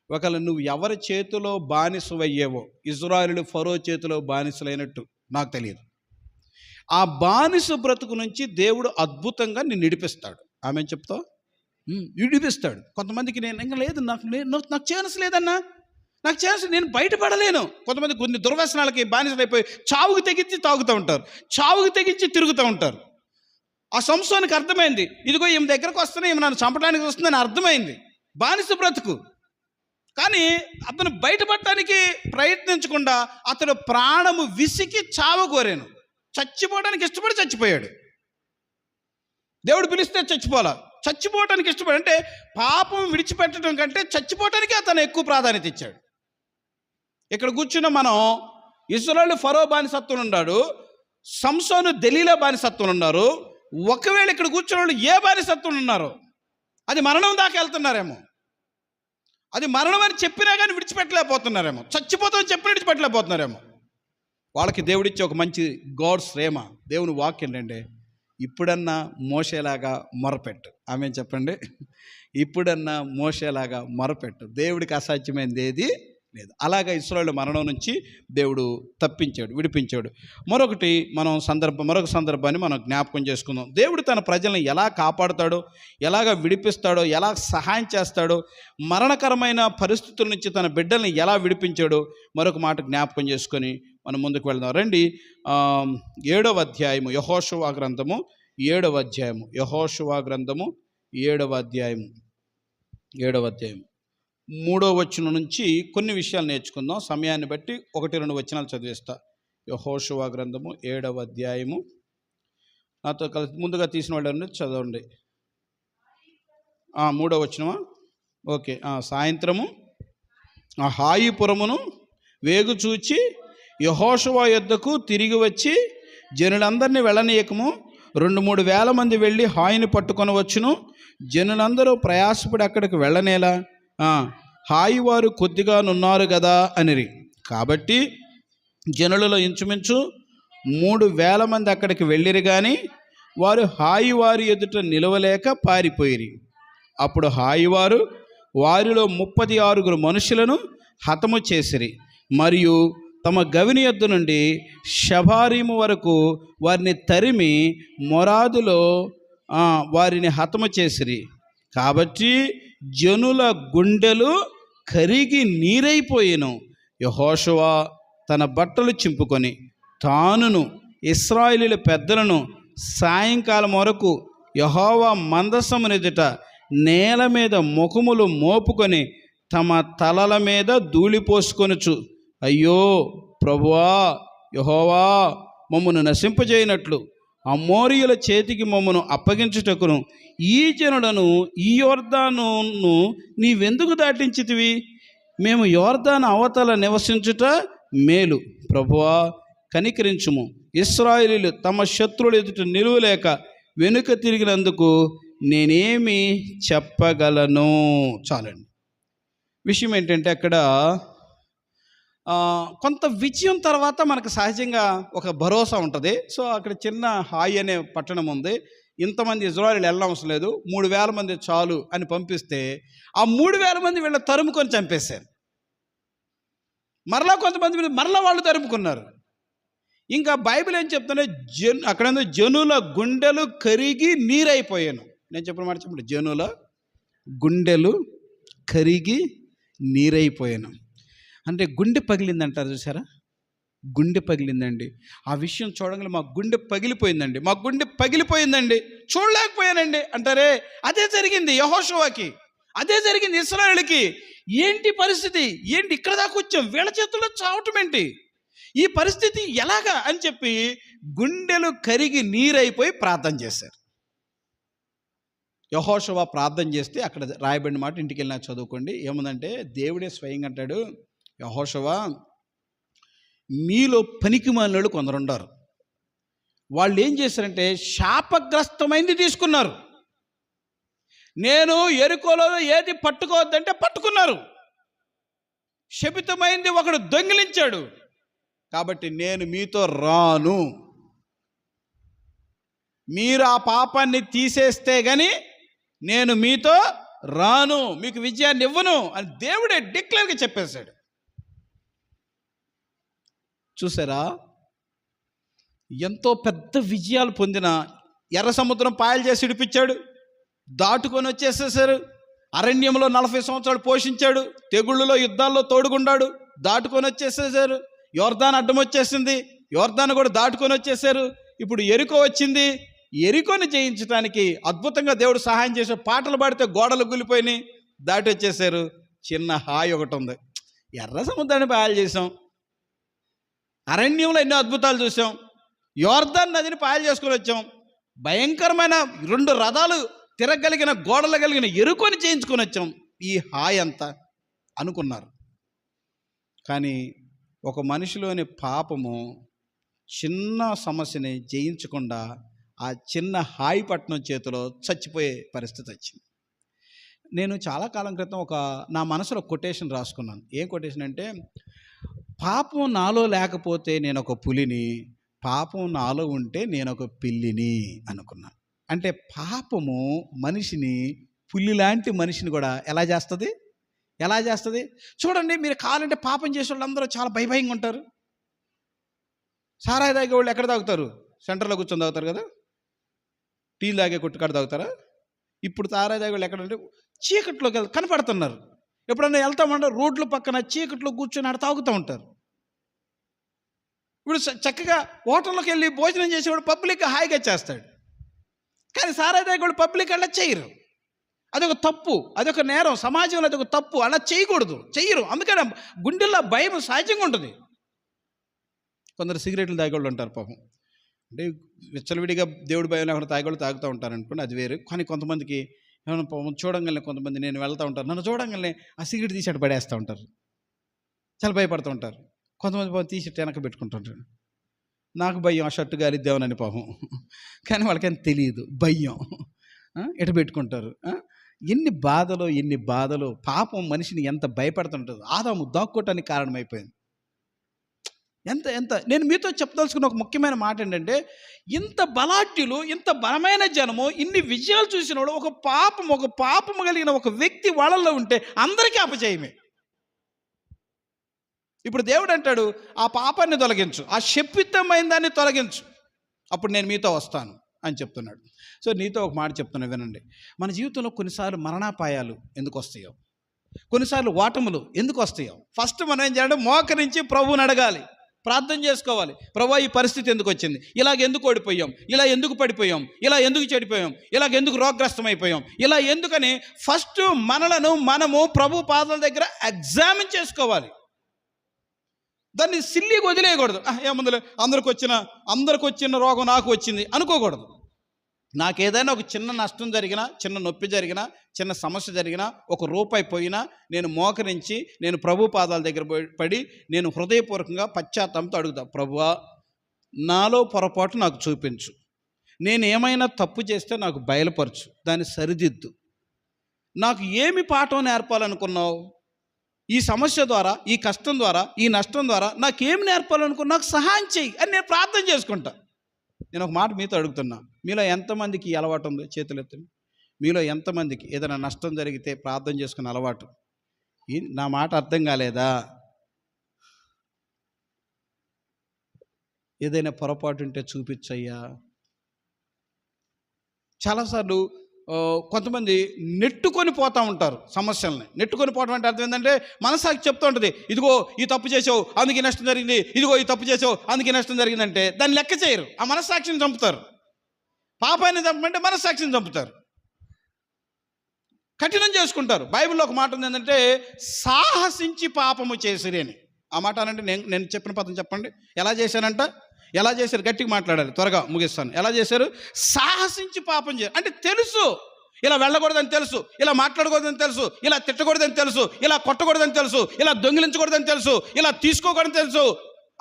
[SPEAKER 1] ఒకవేళ నువ్వు ఎవరి చేతిలో బానిసవయ్యేవో, ఇజ్రాయేలు ఫరో చేతిలో బానిసలైనట్టు నాకు తెలియదు, ఆ బానిస బ్రతుకు నుంచి దేవుడు అద్భుతంగా నిన్ను విడిపిస్తాడు. ఆమె చెప్తావు, విడిపిస్తాడు. కొంతమందికి నేను ఇంకా లేదు, నాకు ఛాన్స్ లేదన్నా, నాకు ఛాన్స్, నేను బయటపడలేను. కొంతమంది కొన్ని దుర్వ్యసనాలకి బానిసలైపోయి చావుకు తెగించి తాగుతూ ఉంటారు, చావుకు తెగించి తిరుగుతూ ఉంటారు. ఆ సంసోనికి అర్థమైంది, ఇదిగో ఈమె దగ్గరకు వస్తున్నా, ఈమె నన్ను చంపడానికి వస్తుందని అర్థమైంది, బానిస బ్రతుకు. కానీ అతను బయటపడటానికి ప్రయత్నించకుండా అతడు ప్రాణము విసికి చావగోరాను. చచ్చిపోవడానికి ఇష్టపడి చచ్చిపోయాడు. దేవుడు పిలిస్తే చచ్చిపోలా, చచ్చిపోవటానికి ఇష్టపడి, అంటే పాపం విడిచిపెట్టడం కంటే చచ్చిపోవటానికి అతను ఎక్కువ ప్రాధాన్యత ఇచ్చాడు. ఇక్కడ కూర్చున్న మనం, ఇశ్రాయేలు ఫరో బానిసత్వం ఉన్నాడు, సంసోను దెలీలా బానిసత్వం ఉన్నారు. ఒకవేళ ఇక్కడ కూర్చున్న వాళ్ళు ఏ బానిసత్వం ఉన్నారో అది మరణం దాకా వెళ్తున్నారేమో, అది మరణం అని చెప్పినా కానీ విడిచిపెట్టలేకపోతున్నారేమో, చచ్చిపోతామని చెప్పిన విడిచిపెట్టలేకపోతున్నారేమో. వాళ్ళకి దేవుడిచ్చే ఒక మంచి గాడ్స్ రేమ, దేవుని వాక్యం ఏంటంటే, ఇప్పుడన్నా మోషేలాగా మొరపెట్టు. ఆమె చెప్పండి, ఇప్పుడన్నా మోషేలాగా మొరపెట్టు. దేవుడికి అసాధ్యమైనది ఏది లేదు. అలాగా ఇశ్రాయేలు మరణం నుంచి దేవుడు తప్పించాడు, విడిపించాడు. మరొక సందర్భాన్ని మనం జ్ఞాపకం చేసుకుందాం. దేవుడు తన ప్రజలను ఎలా కాపాడుతాడో, ఎలాగ విడిపిస్తాడో, ఎలా సహాయం చేస్తాడో, మరణకరమైన పరిస్థితుల నుంచి తన బిడ్డల్ని ఎలా విడిపించాడో మరొక మాట జ్ఞాపకం చేసుకొని మనం ముందుకు వెళ్దాం. రండి, 7వ అధ్యాయము యెహోషువ గ్రంథము, 7వ అధ్యాయము, యెహోషువ గ్రంథము 7వ అధ్యాయము, 7వ అధ్యాయం 3వ వచనం నుంచి కొన్ని విషయాలు నేర్చుకుందాం. సమయాన్ని బట్టి 1-2 వచనాలు చదివేస్తా. యెహోషువ గ్రంథము 7వ అధ్యాయము, నాతో కలిసి ముందుగా తీసిన వాళ్ళు చదవండి. 3వ వచనమా? ఓకే. సాయంత్రము ఆ హాయిపురమును వేగు చూచి యెహోషువ యొద్దకు తిరిగి వచ్చి, జనులందరినీ వెళ్ళనీయకము, 2-3 వేల మంది వెళ్ళి హాయిని పట్టుకొని వచ్చును, జనులందరూ ప్రయాసపడి అక్కడికి వెళ్ళనేలా, హాయి వారు కొద్దిగా నున్నారు కదా అనిరి. కాబట్టి జనులలో ఇంచుమించు 3,000 మంది అక్కడికి వెళ్ళిరు, కానీ వారు హాయి వారి ఎదుట నిలవలేక పారిపోయిరి. అప్పుడు హాయివారు వారిలో 36 మనుషులను హతము చేసిరి, మరియు తమ గవిని యొద్ద నుండి షబారీము వరకు వారిని తరిమి మొరాదులో వారిని హతము చేసిరి. కాబట్టి జనుల గుండెలు కరిగి నీరైపోయెను. యెహోషువ తన బట్టలు చింపుకొని తానును ఇశ్రాయేలీయుల పెద్దలను సాయంకాలం వరకు యెహోవా మందసమునెదుట నేల మీద ముఖములు మోపుకొని తమ తలల మీద ధూళిపోసుకొనుచు, అయ్యో ప్రభువా యెహోవా, మమ్మను నశింపజేయనట్లు అమోరీయుల చేతికి మమ్మను అప్పగించుటకును ఈ జనులను ఈ యొర్దానును నీవెందుకు దాటించితివి? మేము యొర్దాను అవతల నివసించుట మేలు. ప్రభువా కనికరించుము. ఇశ్రాయేలీయులు తమ శత్రువుల ఎదుట నిలువలేక వెనుక తిరిగినందుకు నేనేమి చెప్పగలను? చాలండి. విషయం ఏంటంటే అక్కడ కొంత విజయం తర్వాత మనకు సహజంగా ఒక భరోసా ఉంటుంది. సో అక్కడ చిన్న హాయి అనే పట్టణం ఉంది. ఇంతమంది ఇజ్రాయేలీయులు వెళ్ళవసరం లేదు, 3000 మంది చాలు అని పంపిస్తే ఆ 3000 మంది వీళ్ళ తరుముకొని చంపేశారు. మరలా కొంతమంది మరలా వాళ్ళు తరుముకున్నారు. ఇంకా బైబిల్ ఏం చెప్తుంటే అక్కడ జనుల గుండెలు కరిగి నీరైపోయాను. నేను చెప్పిన మాట చెప్పండి, జనుల గుండెలు కరిగి నీరైపోయాను. అంటే గుండె పగిలిందంటారు చూసారా, గుండె పగిలిందండి. ఆ విషయం చూడగానే మా గుండె పగిలిపోయిందండి, మా గుండె పగిలిపోయిందండి, చూడలేకపోయానండి అంటారే. అదే జరిగింది యెహోషువకి, అదే జరిగింది ఇశ్రాయేలుకి. ఏంటి పరిస్థితి, ఏంటి ఇక్కడ దాకా వచ్చాం, వీళ్ళ చేతుల్లో చావటం ఏంటి, ఈ పరిస్థితి ఎలాగా అని చెప్పి గుండెలు కరిగి నీరైపోయి ప్రార్థన చేశారు. యెహోషువ ప్రార్థన చేస్తే అక్కడ రాయబడిన మాట ఇంటికి వెళ్ళినా చదువుకోండి. ఏముందంటే దేవుడే స్వయంగా అంటాడు, యెహోషువ మీలో పనికిమాలినోళ్ళు కొందరు ఉన్నారు. వాళ్ళు ఏం చేశారంటే శాపగ్రస్తమైంది తీసుకున్నారు. నేను యెరికోలో ఏది పట్టుకోవద్దంటే పట్టుకున్నారు. శపితమైంది ఒకడు దొంగిలించాడు, కాబట్టి నేను మీతో రాను. మీరు ఆ పాపాన్ని తీసేస్తే గాని నేను మీతో రాను, మీకు విజయాన్ని ఇవ్వను అని దేవుడే డిక్లేర్గా చెప్పేశాడు. చూసారా, ఎంతో పెద్ద విజయాలు పొందిన ఎర్ర సముద్రం పాయలు చేసి ఇడిపించాడు, దాటుకొని వచ్చేసేసారు. అరణ్యంలో 40 సంవత్సరాలు పోషించాడు, తెగుళ్ళలో యుద్ధాల్లో తోడుగుండాడు, దాటుకొని వచ్చేసేసారు. యొర్దాను అడ్డం వచ్చేసింది, యొర్దాను కూడా దాటుకొని వచ్చేసారు. ఇప్పుడు యెరికో వచ్చింది. యెరికోని జయించడానికి అద్భుతంగా దేవుడు సహాయం చేసే పాటలు పాడితే గోడలు గులిపోయినాయి, దాటి వచ్చేసారు. చిన్న హాయి ఒకటి ఉంది, ఎర్ర సముద్రాన్ని పాయలు చేసాం, అరణ్యంలో ఎన్నో అద్భుతాలు చూసాం, యొర్దాను నదిని పాయలు చేసుకొని వచ్చాం, భయంకరమైన 2 రథాలు తిరగలిగిన గోడలు కలిగిన యెరికోని చేయించుకొని వచ్చాం, ఈ హాయి అంతా అనుకున్నారు. కానీ ఒక మనిషిలోని పాపము చిన్న సమస్యని జయించకుండా ఆ చిన్న హాయి పట్టణం చేతిలో చచ్చిపోయే పరిస్థితి వచ్చింది. నేను చాలా కాలం క్రితం నా మనసులో కొటేషన్ రాసుకున్నాను. ఏం కొటేషన్ అంటే, పాపం నాలో లేకపోతే నేను ఒక పులిని, పాపం నాలో ఉంటే నేను ఒక పిల్లిని అనుకున్నాను. అంటే పాపము మనిషిని, పులి లాంటి మనిషిని కూడా ఎలా చేస్తుంది? చూడండి, మీరు కావాలంటే పాపం చేసే వాళ్ళందరూ చాలా భయంగా ఉంటారు. సారాయి తాగే వాళ్ళు ఎక్కడ తాగుతారు? సెంటర్లో కూర్చొని తాగుతారు కదా. టీలు తాగే కొట్టుకాడ తాగుతారా? ఇప్పుడు సారాయి తాగే వాళ్ళు ఎక్కడంటే చీకట్లోకి కనపడుతున్నారు. ఎప్పుడన్నా వెళ్తామంటే రోడ్ల పక్కన చీకట్లో కూర్చొని ఆడ తాగుతూ ఉంటారు. ఇప్పుడు చక్కగా హోటల్లోకి వెళ్ళి భోజనం చేసేవాడు పబ్లిక్ హాయిగా చేస్తాడు, కానీ సారాయి తాగే వాళ్ళు పబ్లిక్ అలా చేయరు. అదొక తప్పు, అదొక నేరం, సమాజంలో అదొక తప్పు, అలా చేయకూడదు, చెయ్యరు. అందుకని గుండెల్లో భయం సహజంగా ఉంటుంది. కొందరు సిగరెట్లు తాగేవాళ్ళు ఉంటారు పాపం, అంటే విచ్చలవిడిగా దేవుడి భయం లేకుండా తాగేవాళ్ళు తాగుతూ ఉంటారు అనుకోండి, అది వేరు. కానీ కొంతమందికి ఏమైనా పాపం చూడంగానే, కొంతమంది నేను వెళ్తూ ఉంటాను, నన్ను చూడంగానే ఆ సిగరెట్ తీసి పడేస్తూ ఉంటారు, చాలా భయపడుతూ ఉంటారు. కొంతమంది పాపం తీసి వెనక పెట్టుకుంటుంటారు. నాకు భయం, ఆ షర్టు గారిద్దామని పాపం, కానీ వాళ్ళకేం తెలియదు, భయం ఎట పెట్టుకుంటారు. ఎన్ని బాధలు. పాపం మనిషిని ఎంత భయపడుతుంటుందో. ఆదాము దాక్కోవటానికి కారణమైపోయింది. ఎంత ఎంత నేను మీతో చెప్పదలుచుకున్న ఒక ముఖ్యమైన మాట ఏంటంటే, ఇంత బలాఢ్యులు, ఇంత బలమైన జనము, ఇన్ని విజయాలు చూసినోడు ఒక పాపము కలిగిన ఒక వ్యక్తి వాళ్ళల్లో ఉంటే అందరికీ అపజయమే. ఇప్పుడు దేవుడు అంటాడు, ఆ పాపాన్ని తొలగించు, ఆ శపితమైన దాన్ని తొలగించు, అప్పుడు నేను మీతో వస్తాను అని చెప్తున్నాడు. సో నీతో ఒక మాట చెప్తున్నా, వినండి. మన జీవితంలో కొన్నిసార్లు మరణాపాయాలు ఎందుకు వస్తాయో, కొన్నిసార్లు ఓటములు ఎందుకు వస్తాయో, ఫస్ట్ మనం ఏం చేయాలంటే మోకరించి ప్రభువుని అడగాలి, ప్రార్థన చేసుకోవాలి. ప్రభువా, ఈ పరిస్థితి ఎందుకు వచ్చింది, ఇలాగ ఎందుకు ఓడిపోయాం, ఇలా ఎందుకు పడిపోయాం, ఇలా ఎందుకు చెడిపోయాం, ఇలాగ ఎందుకు రోగగ్రస్తమైపోయాం, ఇలా ఎందుకని ఫస్ట్ మనము ప్రభు పాదాల దగ్గర ఎగ్జామిన్ చేసుకోవాలి. దాన్ని సిల్లిగా వదిలేయకూడదు. ఏముందులే, అందరికి వచ్చిన రోగం నాకు వచ్చింది అనుకోకూడదు. నాకేదైనా ఒక చిన్న నష్టం జరిగినా, చిన్న నొప్పి జరిగినా, చిన్న సమస్య జరిగినా, ఒక రూపాయి పోయినా నేను మోకరించి, నేను ప్రభు పాదాల దగ్గర పడి నేను హృదయపూర్వకంగా పశ్చాత్తాపంతో అడుగుతా, ప్రభువా, నాలో పొరపాటు నాకు చూపించు, నేను ఏమైనా తప్పు చేస్తే నాకు బయలుపరచు, దాన్ని సరిదిద్దు, నాకు ఏమి పాఠం నేర్పాలనుకున్నావు, ఈ సమస్య ద్వారా, ఈ కష్టం ద్వారా, ఈ నష్టం ద్వారా నాకేమి నేర్పాలనుకున్నా నాకు సహాయం చెయ్యి అని నేను ప్రార్థన చేసుకుంటా. నేను ఒక మాట మీతో అడుగుతున్నా, మీలో ఎంతమందికి ఈ అలవాటు ఉంది? చేతులు ఎత్తండి. మీలో ఎంతమందికి ఏదైనా నష్టం జరిగితే ప్రార్థన చేసుకునే అలవాటు? నా మాట అర్థం కాలేదా? ఏదైనా పొరపాటు ఉంటే చూపించయ్యా. చాలాసార్లు కొంతమంది నెట్టుకొని పోతూ ఉంటారు సమస్యలని. నెట్టుకొని పోవడం అంటే అర్థం ఏంటంటే, మనసాకి చెప్తూ ఉంటుంది, ఇదిగో ఈ తప్పు చేసావు అందుకే నష్టం జరిగింది, ఇదిగో ఈ తప్పు చేసావు అందుకే నష్టం జరిగిందంటే దాన్ని లెక్క చేయరు, ఆ మనస్సాక్షిని చంపుతారు. పాపాన్ని చంపమంటే మనస్సాక్షిని చంపుతారు, కఠినం చేసుకుంటారు. బైబిల్లో ఒక మాట ఉంది ఏంటంటే, సాహసించి పాపము చేసిరి అని. ఆ మాట అనంటే నేను చెప్పిన పదం చెప్పండి. ఎలా చేశారు? గట్టిగా మాట్లాడాలి, త్వరగా ముగిస్తాను. ఎలా చేశారు? సాహసించి పాపం చేయాలి అంటే తెలుసు, ఇలా వెళ్ళకూడదని తెలుసు, ఇలా మాట్లాడకూడదని తెలుసు, ఇలా తిట్టకూడదని తెలుసు, ఇలా కొట్టకూడదని తెలుసు, ఇలా దొంగిలించకూడదని తెలుసు, ఇలా తీసుకోకూడదని తెలుసు,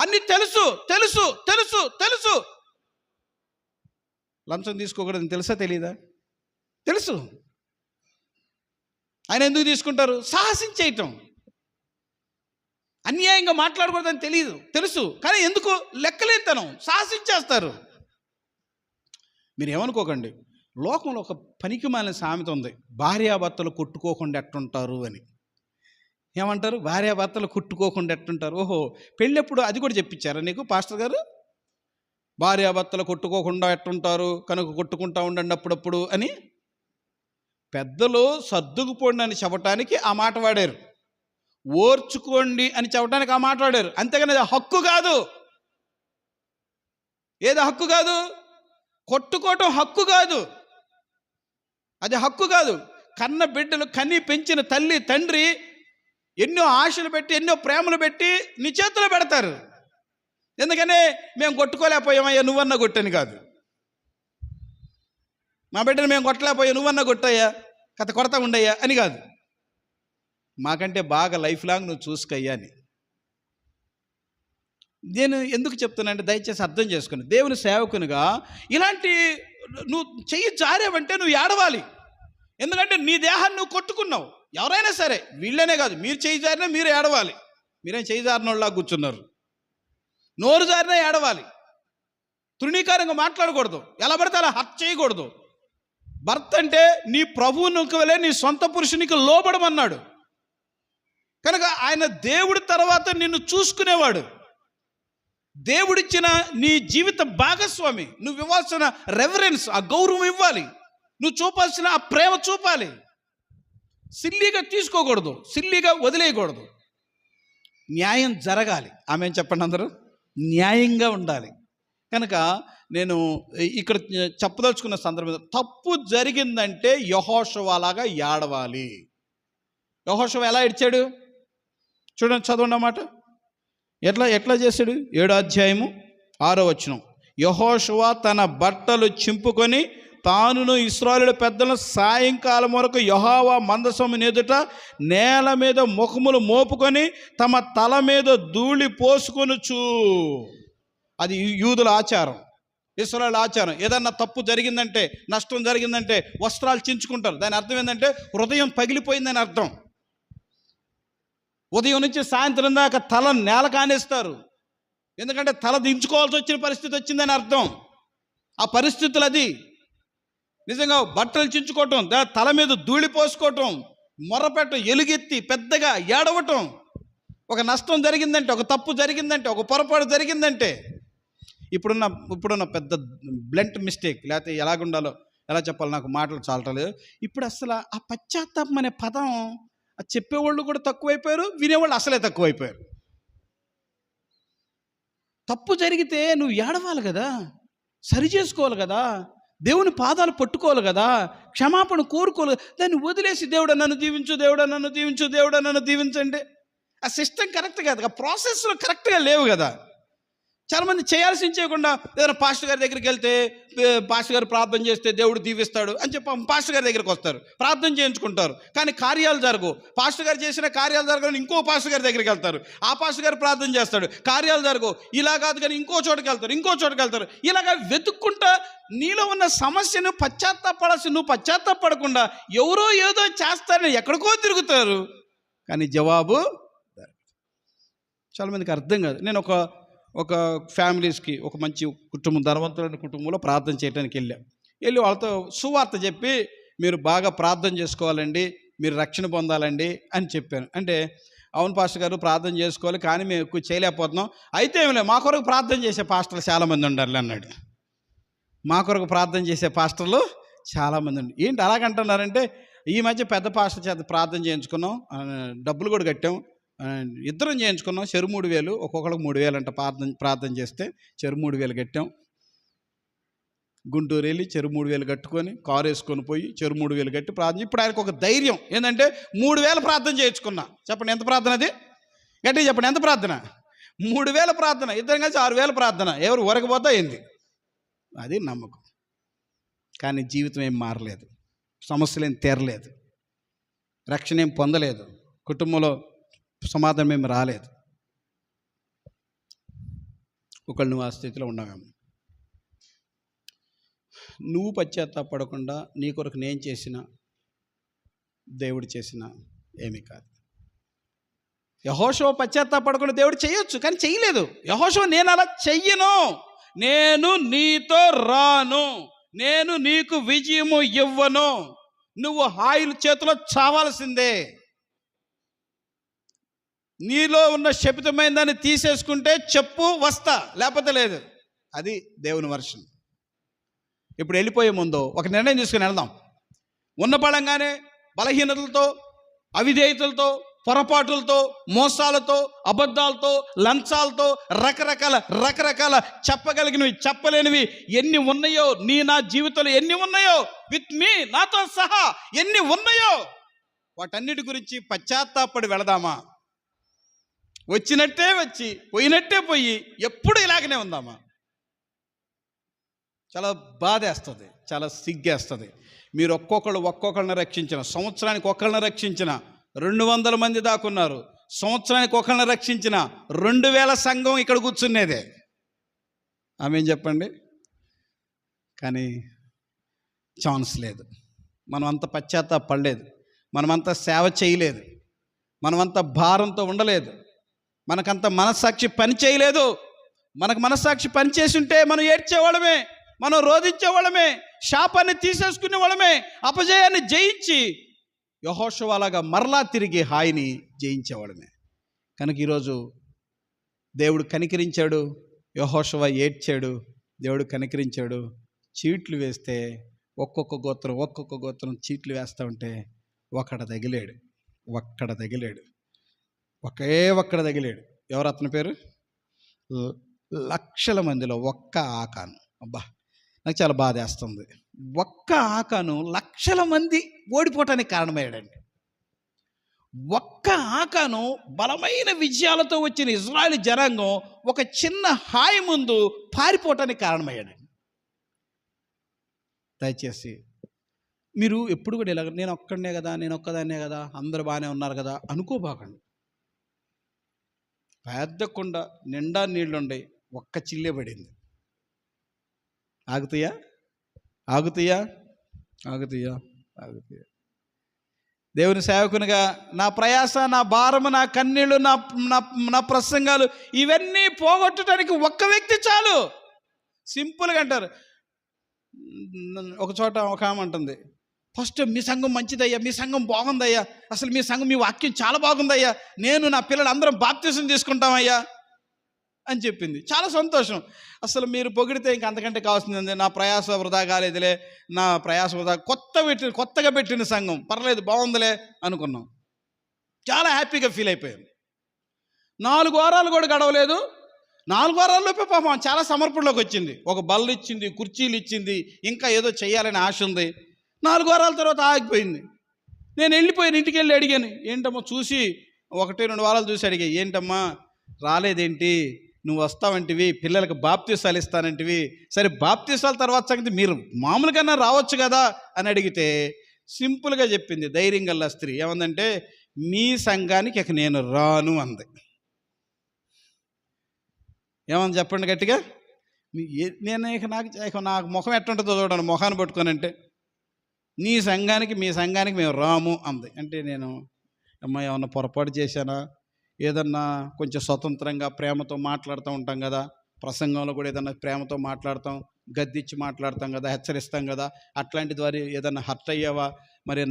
[SPEAKER 1] అన్నీ తెలుసు తెలుసు తెలుసు తెలుసు. లంచం తీసుకోకూడదని తెలుసా తెలీదా? తెలుసు. ఆయన ఎందుకు తీసుకుంటారు? సాహసించేయటం. అన్యాయంగా మాట్లాడకూడదని తెలుసు, కానీ ఎందుకు? లెక్కలేతనం, సాహసించేస్తారు. మీరు ఏమనుకోకండి, లోకంలో ఒక పనికిమాలిన సామెత ఉంది, భార్యాభర్తలు కొట్టుకోకుండా ఎట్టుంటారు అని. ఏమంటారు? భార్యాభర్తలు కొట్టుకోకుండా ఎట్టుంటారు. ఓహో, పెళ్ళెప్పుడు అది కూడా చెప్పించారా నీకు పాస్టర్ గారు? భార్యాభర్తలు కొట్టుకోకుండా ఎట్టుంటారు కనుక కొట్టుకుంటా ఉండండి అప్పుడప్పుడు అని. పెద్దలు సర్దుకుపోండి అని చెప్పటానికి ఆ మాట వాడారు, ఓర్చుకోండి అని చెప్పడానికి ఆ మాట వాడారు. అంతేగాని అది హక్కు కాదు. ఏది హక్కు కాదు? కొట్టుకోవటం హక్కు కాదు, అది హక్కు కాదు. కన్న బిడ్డలు, కన్ని పెంచిన తల్లి తండ్రి ఎన్నో ఆశలు పెట్టి, ఎన్నో ప్రేమలు పెట్టి నీ చేతిలో పెడతారు. ఎందుకని? మేము కొట్టుకోలేకపోయామయ్యా, నువ్వన్నా కొట్టని కాదు. మా బిడ్డను మేము కొట్టలేకపోయా, నువ్వన్నా కొట్టయ్యా, కథ కొడతా ఉండయ్యా అని కాదు. మాకంటే బాగా లైఫ్ లాంగ్ నువ్వు చూసుకయ్యా అని. నేను ఎందుకు చెప్తున్నానంటే, దయచేసి అర్థం చేసుకుని, దేవుని సేవకునిగా ఇలాంటి నువ్వు చెయ్యి జారేవంటే నువ్వు ఏడవాలి. ఎందుకంటే నీ దేహాన్ని నువ్వు కొట్టుకున్నావు. ఎవరైనా సరే, వీళ్ళనే కాదు, మీరు చెయ్యి జారినా మీరు ఏడవాలి. మీరేం చెయ్యి జారినోళ్ళలా కూర్చున్నారు. నోరు జారినా ఏడవాలి. తృణీకారంగా మాట్లాడకూడదు, ఎలా పడితే అలా హత్య చేయకూడదు. భర్త అంటే నీ ప్రభువునికి వలె నీ సొంత పురుషునికి లోబడమన్నాడు కనుక ఆయన దేవుడి తర్వాత నిన్ను చూసుకునేవాడు. దేవుడిచ్చిన నీ జీవిత భాగస్వామి. నువ్వు ఇవ్వాల్సిన రెవరెన్స్, ఆ గౌరవం ఇవ్వాలి, నువ్వు చూపాల్సిన ఆ ప్రేమ చూపాలి. సిల్లీగా తీసుకోకూడదు, సిల్లీగా వదిలేయకూడదు. న్యాయం జరగాలి. ఆమె చెప్పండి అందరూ, న్యాయంగా ఉండాలి. కనుక నేను ఇక్కడ చెప్పదలుచుకున్న సందర్భంలో, తప్పు జరిగిందంటే యెహోషువలాగా ఏడవాలి. యెహోషువ ఎలా ఇచ్చాడు చూడండి, చదవండి అన్నమాట. ఎట్లా చేశాడు? 7వ అధ్యాయము 6వ వచనం. యెహోషువ తన బట్టలు చింపుకొని తానును ఇశ్రాయేలు పెద్దలను సాయంకాలం వరకు యెహోవా మందసము ఎదుట నేల మీద ముఖములు మోపుకొని తమ తల మీద ధూళి పోసుకొనుచు. అది యూదుల ఆచారం, ఇశ్రాయేలు ఆచారం. ఏదన్నా తప్పు జరిగిందంటే, నష్టం జరిగిందంటే వస్త్రాలు చించుకుంటారు. దాని అర్థం ఏంటంటే హృదయం పగిలిపోయిందని అర్థం. ఉదయం నుంచి సాయంత్రం దాకా తల నేల కానేస్తారు. ఎందుకంటే తల దించుకోవాల్సి వచ్చిన పరిస్థితి వచ్చిందని అర్థం. ఆ పరిస్థితులు అది నిజంగా బట్టలు చించుకోవటం, తల మీద ధూళి పోసుకోవటం, మొర్రపెట్టం, ఎలుగెత్తి పెద్దగా ఏడవటం, ఒక నష్టం జరిగిందంటే, ఒక తప్పు జరిగిందంటే, ఒక పొరపాటు జరిగిందంటే, ఇప్పుడున్న పెద్ద బ్లంట్ మిస్టేక్, లేకపోతే ఎలాగుండాలో ఎలా చెప్పాలి నాకు మాటలు చాలటలేదు. ఇప్పుడు అసలు ఆ పశ్చాత్తాపం అనే పదం చెప్పేవాళ్ళు కూడా తక్కువైపోయారు, వినేవాళ్ళు అసలే తక్కువైపోయారు. తప్పు జరిగితే నువ్వు ఏడవాలి కదా, సరి చేసుకోవాలి కదా, దేవుని పాదాలు పట్టుకోవాలి కదా, క్షమాపణ కోరుకోవాలి. దాన్ని వదిలేసి దేవుడా నన్ను దీవించు, దేవుడా నన్ను దీవించు, దేవుడా నన్ను దీవించండి. ఆ సిస్టమ్ కరెక్ట్ కాదు, ఆ ప్రాసెస్లో కరెక్ట్గా లేవు కదా. చాలామంది చేయాల్సింది చేయకుండా ఏదైనా పాస్టర్ గారి దగ్గరికి వెళ్తే పాస్టర్ గారు ప్రార్థన చేస్తే దేవుడు దీవిస్తాడు అని చెప్పి పాస్టర్ గారి దగ్గరికి వస్తారు, ప్రార్థన చేయించుకుంటారు, కానీ కార్యాలు జరగవు. పాస్టర్ గారు చేసిన కార్యాలు జరగని ఇంకో పాస్టర్ గారి దగ్గరికి వెళ్తారు, ఆ పాస్టర్ గారు ప్రార్థన చేస్తాడు, కార్యాలు జరగవు. ఇలా కాదు కానీ ఇంకో చోటుకి వెళ్తారు. ఇలాగ వెతుక్కుంటా నీలో ఉన్న సమస్యను నువ్వు పశ్చాత్తాపడకుండా ఎవరో ఏదో చేస్తారని ఎక్కడికో తిరుగుతారు, కానీ జవాబు చాలామందికి అర్థం కాదు. నేను ఒక ఫ్యామిలీస్కి, ఒక మంచి కుటుంబం, ధనవంతులైన కుటుంబంలో ప్రార్థన చేయడానికి వెళ్ళి వాళ్ళతో సువార్త చెప్పి మీరు బాగా ప్రార్థన చేసుకోవాలండి, మీరు రక్షణ పొందాలండి అని చెప్పాను. అంటే అవును పాస్టర్ గారు ప్రార్థన చేసుకోవాలి, కానీ మేము ఎక్కువ చేయలేకపోతున్నాం. అయితే ఏమి లేదు, మా కొరకు ప్రార్థన చేసే పాస్టర్లు చాలామంది ఉండాలి అన్నాడు. మా కొరకు ప్రార్థన చేసే పాస్టర్లు చాలామంది ఉండి ఏంటి అలాగంటున్నారంటే, ఈ మధ్య పెద్ద పాస్టర్ చేత ప్రార్థన చేయించుకున్నాం, డబ్బులు కూడా కట్టాం, ఇద్దరం చేయించుకున్నాం, చెరు 3,000, ఒక్కొక్కరికి 3,000 అంట ప్రార్థన చేస్తే చెరు 3,000 కట్టాం. గుంటూరు వెళ్ళి చెరు 3,000 కట్టుకొని కారు వేసుకొని పోయి చెరు 3,000 కట్టి ప్రార్థన. ఇప్పుడు ఆయనకు ఒక ధైర్యం ఏంటంటే 3,000 ప్రార్థన చేయించుకున్నా. చెప్పండి ఎంత ప్రార్థన అది, గట్టిగా చెప్పండి ఎంత ప్రార్థన, 3,000 ప్రార్థన, ఇద్దరం కలిసి 6,000 ప్రార్థన. ఎవరు వరకపోతే అయింది, అది నమ్మకం. కానీ జీవితం ఏం మారలేదు, సమస్యలు ఏం తీరలేదు, రక్షణ ఏం పొందలేదు, కుటుంబంలో సమాధానం ఏమి రాలేదు. ఒకళ్ళు నువ్వు ఆ స్థితిలో ఉన్నావేమో. నువ్వు పశ్చాత్తాపడకుండా నీ కొరకు నేను చేసిన, దేవుడు చేసిన ఏమీ కాదు. యెహోషువ పశ్చాత్తాపడకుండా దేవుడు చేయొచ్చు, కానీ చేయలేదు. యెహోషువ నేను అలా చెయ్యను, నేను నీతో రాను, నేను నీకు విజయము ఇవ్వను, నువ్వు హాయిల చేతిలో చావాల్సిందే, నీలో ఉన్న శపితమైన దాన్ని తీసేసుకుంటే చెప్పు వస్తా, లేకపోతే లేదు. అది దేవుని వర్షం. ఇప్పుడు వెళ్ళిపోయే ముందు ఒక నిర్ణయం తీసుకుని వెళ్దాం. ఉన్న బలంగానే బలహీనతలతో, అవిధేయతలతో, పొరపాటులతో, మోసాలతో, అబద్ధాలతో, లంచాలతో, రకరకాల చెప్పగలిగినవి చెప్పలేనివి ఎన్ని ఉన్నాయో, నా జీవితంలో ఎన్ని ఉన్నాయో, విత్ మీ నాతో సహా ఎన్ని ఉన్నాయో, వాటన్నిటి గురించి పశ్చాత్తాపడి వెళదామా? వచ్చినట్టే వచ్చి పోయినట్టే పోయి ఎప్పుడు ఇలాగనే ఉందామా? చాలా బాధేస్తుంది, చాలా సిగ్గేస్తుంది. మీరు ఒక్కొక్కరిని రక్షించిన, సంవత్సరానికి ఒకళ్ళని రక్షించిన 200 మంది దాకున్నారు, సంవత్సరానికి ఒకళ్ళని రక్షించిన 2,000 సంఘం ఇక్కడ కూర్చునేదే. ఆమెం చెప్పండి. కానీ ఛాన్స్ లేదు, మనమంతా పశ్చాత్తాపడలేదు, మనమంతా సేవ చేయలేదు, మనమంతా భారంతో ఉండలేదు, మనకంత మనస్సాక్షి పని చేయలేదు. మనకు మనస్సాక్షి పని చేసి ఉంటే మనం ఏడ్చేవాళ్ళమే, మనం రోధించేవాళ్ళమే, శాపాన్ని తీసేసుకునే వాళ్ళమే, అపజయాన్ని జయించి యెహోషువలాగా మరలా తిరిగి హాయిని జయించేవాళ్ళమే. కనుక ఈరోజు దేవుడు కనికరించాడు, యెహోషువ ఏడ్చాడు, దేవుడు కనికరించాడు. చీట్లు వేస్తే ఒక్కొక్క గోత్రం చీట్లు వేస్తూ ఉంటే ఒక్కడ తగిలాడు. ఒక్కడ తగిలాడు. ఎవరు అతని పేరు? లక్షల మందిలో ఒక్క ఆకాను. అబ్బా, నాకు చాలా బాధేస్తుంది. ఒక్క ఆకాను లక్షల మంది ఓడిపోవటానికి కారణమయ్యాడండి. ఒక్క ఆకాను బలమైన విజయాలతో వచ్చిన ఇజ్రాయేల్ జనాంగం ఒక చిన్న హాయి ముందు పారిపోవటానికి కారణమయ్యాడండి. దయచేసి మీరు ఎప్పుడు కూడా ఇలాగ నేను ఒక్కదాన్నే కదా అందరూ బాగానే ఉన్నారు కదా అనుకోబాకండి. పెద్ద కుండ నిండా నీళ్లుండయి, ఒక్క చిల్లే పడింది. ఆగుతాయా? దేవుని సేవకునిగా నా ప్రయాస, నా భారము, నా కన్నీళ్ళు, నా నా నా ప్రసంగాలు ఇవన్నీ పోగొట్టడానికి ఒక్క వ్యక్తి చాలు. సింపుల్గా అంటారు. ఒక చోట ఒక ఆమె అంటుంది, ఫస్ట్ మీ సంఘం మంచిదయ్యా, మీ సంఘం బాగుందయ్యా, అసలు మీ సంఘం, మీ వాక్యం చాలా బాగుందయ్యా, నేను నా పిల్లలు అందరం బాప్తిసం తీసుకుంటామయ్యా అని చెప్పింది. చాలా సంతోషం. అసలు మీరు పొగిడితే ఇంక అంతకంటే కావాల్సింది, నా ప్రయాస వృధా కాలేదులే, నా ప్రయాస వృధా, కొత్తగా పెట్టిన సంఘం పర్లేదు బాగుందిలే అనుకున్నాం. చాలా హ్యాపీగా ఫీల్ అయిపోయాం. 4 వారాలు కూడా గడవలేదు. 4 వారాల్లోపే పాపం చాలా సమర్పణలోకి వచ్చింది. ఒక బల్ల ఇచ్చింది, కుర్చీలు ఇచ్చింది, ఇంకా ఏదో చేయాలని ఆశ ఉంది. 4 వారాల తర్వాత ఆగిపోయింది. నేను వెళ్ళిపోయాను, ఇంటికి వెళ్ళి అడిగాను, ఏంటమ్మా చూసి 1-2 వారాలు చూసి అడిగా, ఏంటమ్మా రాలేదేంటి, నువ్వు వస్తావంటివి, పిల్లలకు బాప్తీసాలు ఇస్తానంటివి, సరే బాప్తీసాల తర్వాత సంగతి మీరు మామూలుగానే రావచ్చు కదా అని అడిగితే సింపుల్గా చెప్పింది ధైర్యం గల స్త్రీ. ఏమందంటే, మీ సంఘానికి ఇక నేను రాను అంది. ఏమని చెప్పండి గట్టిగా. నేను నాకు ముఖం ఎట్టుంటుందో చూడండి, ముఖాన్ని పట్టుకోనంటే, మీ సంఘానికి మేము రాము అంది. అంటే నేను, అమ్మ ఏమన్నా పొరపాటు చేశానా, ఏదన్నా కొంచెం స్వతంత్రంగా ప్రేమతో మాట్లాడుతూ ఉంటాం కదా, ప్రసంగంలో కూడా ఏదన్నా ప్రేమతో మాట్లాడతాం, గద్దిచ్చి మాట్లాడతాం కదా, హెచ్చరిస్తాం కదా, అట్లాంటి ద్వారా ఏదన్నా హర్ట్ అయ్యావా, మరి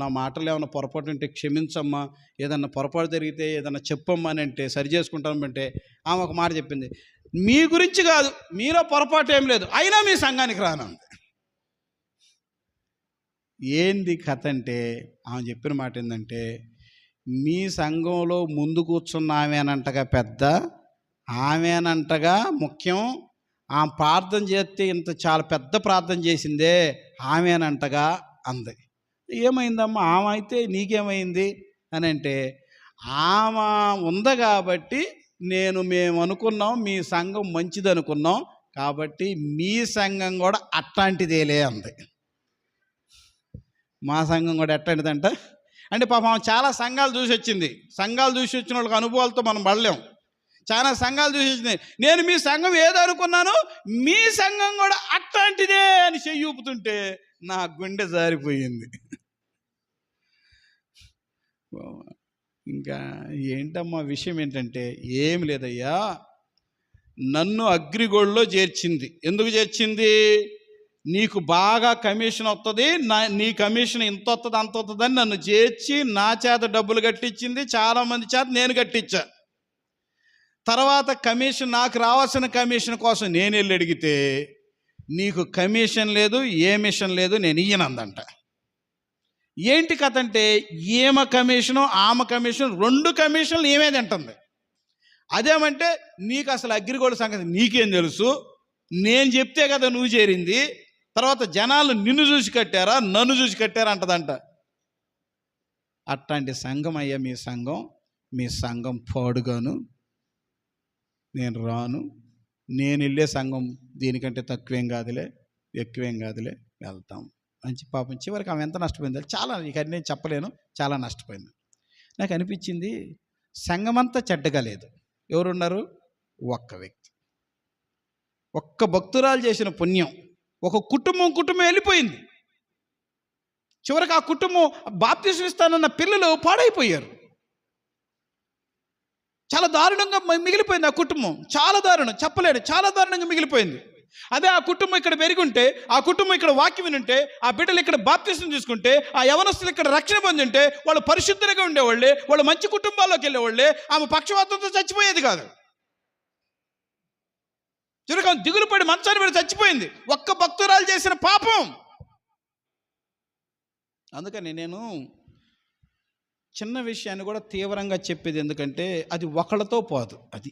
[SPEAKER 1] నా మాటలు ఏమైనా పొరపాటు ఉంటే క్షమించమ్మా, ఏదన్నా పొరపాటు జరిగితే ఏదన్నా చెప్పమ్మా అని అంటే సరి చేసుకుంటామంటే ఆమె ఒక మాట చెప్పింది, మీ గురించి కాదు, మీలో పొరపాటు ఏం లేదు, అయినా మీ సంఘానికి రానంది. ఏంది కథ అంటే, ఆమె చెప్పిన మాట ఏంటంటే, మీ సంఘంలో ముందు కూర్చున్న ఆమెనంటగా పెద్ద, ఆమెనంటగా ముఖ్యం, ఆమె ప్రార్థన చేస్తే ఇంత చాలా పెద్ద ప్రార్థన చేసిందే ఆమెనంటగా అంది. ఏమైందమ్మా, ఆమె అయితే నీకేమైంది అని అంటే, ఆమె ఉంది కాబట్టి మేము అనుకున్నాం మీ సంఘం మంచిది అనుకున్నాం, కాబట్టి మీ సంఘం కూడా అట్లాంటిదేలే అంది. మా సంఘం కూడా ఎట్లాంటిదంట అంటే, పాపం చాలా సంఘాలు చూసి వచ్చింది. సంఘాలు చూసి వచ్చిన వాళ్ళకి అనుభవాలతో మనం పడలేం. చాలా సంఘాలు చూసి వచ్చింది. నేను మీ సంఘం ఏదో అనుకున్నాను, మీ సంఘం కూడా అట్లాంటిదే అని చెయ్యి ఊపుతుంటే నా గుండె జారిపోయింది. ఇంకా ఏంటమ్మా విషయం ఏంటంటే, ఏం లేదయ్యా, నన్ను అగ్రిగోల్డ్లో చేర్చింది. ఎందుకు చేర్చింది? నీకు బాగా కమిషన్ వస్తుంది, నీ కమిషన్ ఇంత వస్తుంది అంత వస్తుంది అని నన్ను చేర్చి నా చేత డబ్బులు కట్టించింది. చాలామంది చేత నేను కట్టించా. తర్వాత కమిషన్, నాకు రావాల్సిన కమిషన్ కోసం నేను వెళ్ళి అడిగితే, నీకు కమిషన్ లేదు, ఏ మిషన్ లేదు, నేను ఇయ్యనందంట. ఏంటి కథ అంటే, ఈమె కమిషను ఆమె కమిషన్ 2 కమిషన్లు ఏమే తింటుంది. అదేమంటే, నీకు అసలు అగ్రిగోల్డ్ సంగతి నీకేం తెలుసు, నేను చెప్తే కదా నువ్వు చేరింది, తర్వాత జనాలు నిన్ను చూసి కట్టారా నన్ను చూసి కట్టారా అంటదంట. అట్లాంటి సంఘం అయ్యా మీ సంఘం పాడుగాను, నేను రాను, నేను వెళ్ళే సంఘం దీనికంటే తక్కువేం కాదులే, ఎక్కువేం కాదులే, వెళ్తాం అని పాపం చివరికి ఆమె ఎంత నష్టపోయిందో చాలా, ఇక నేను చెప్పలేను, చాలా నష్టపోయింది. నాకు అనిపించింది, సంఘమంతా చెడ్డగా లేదు, ఎవరున్నారు? ఒక్క వ్యక్తి, ఒక్క భక్తురాలు చేసిన పుణ్యం, ఒక కుటుంబం వెళ్ళిపోయింది. చివరికి ఆ కుటుంబం బాప్తిసం ఇస్తానన్న పిల్లలు పాడైపోయారు. చాలా దారుణంగా మిగిలిపోయింది ఆ కుటుంబం. చాలా దారుణం, చెప్పలేడు, చాలా దారుణంగా మిగిలిపోయింది. అదే ఆ కుటుంబం ఇక్కడ పెరిగి ఉంటే, ఆ కుటుంబం ఇక్కడ వాక్యం వినుంటే, ఆ బిడ్డలు ఇక్కడ బాప్తిసం తీసుకుంటే, ఆ యవనస్తులు ఇక్కడ రక్షణ పొంది ఉంటే, వాళ్ళు పరిశుద్ధంగా ఉండేవాళ్ళే, వాళ్ళు మంచి కుటుంబాల్లోకి వెళ్ళేవాళ్ళే, ఆమె పక్షవాతంతో చచ్చిపోయేది కాదు. చివరికి దిగులు పడి మంచాన్ని పడి చచ్చిపోయింది, ఒక్క భక్తురాలు చేసిన పాపం. అందుకని నేను చిన్న విషయాన్ని కూడా తీవ్రంగా చెప్పేది, ఎందుకంటే అది ఒకళ్ళతో పోదు, అది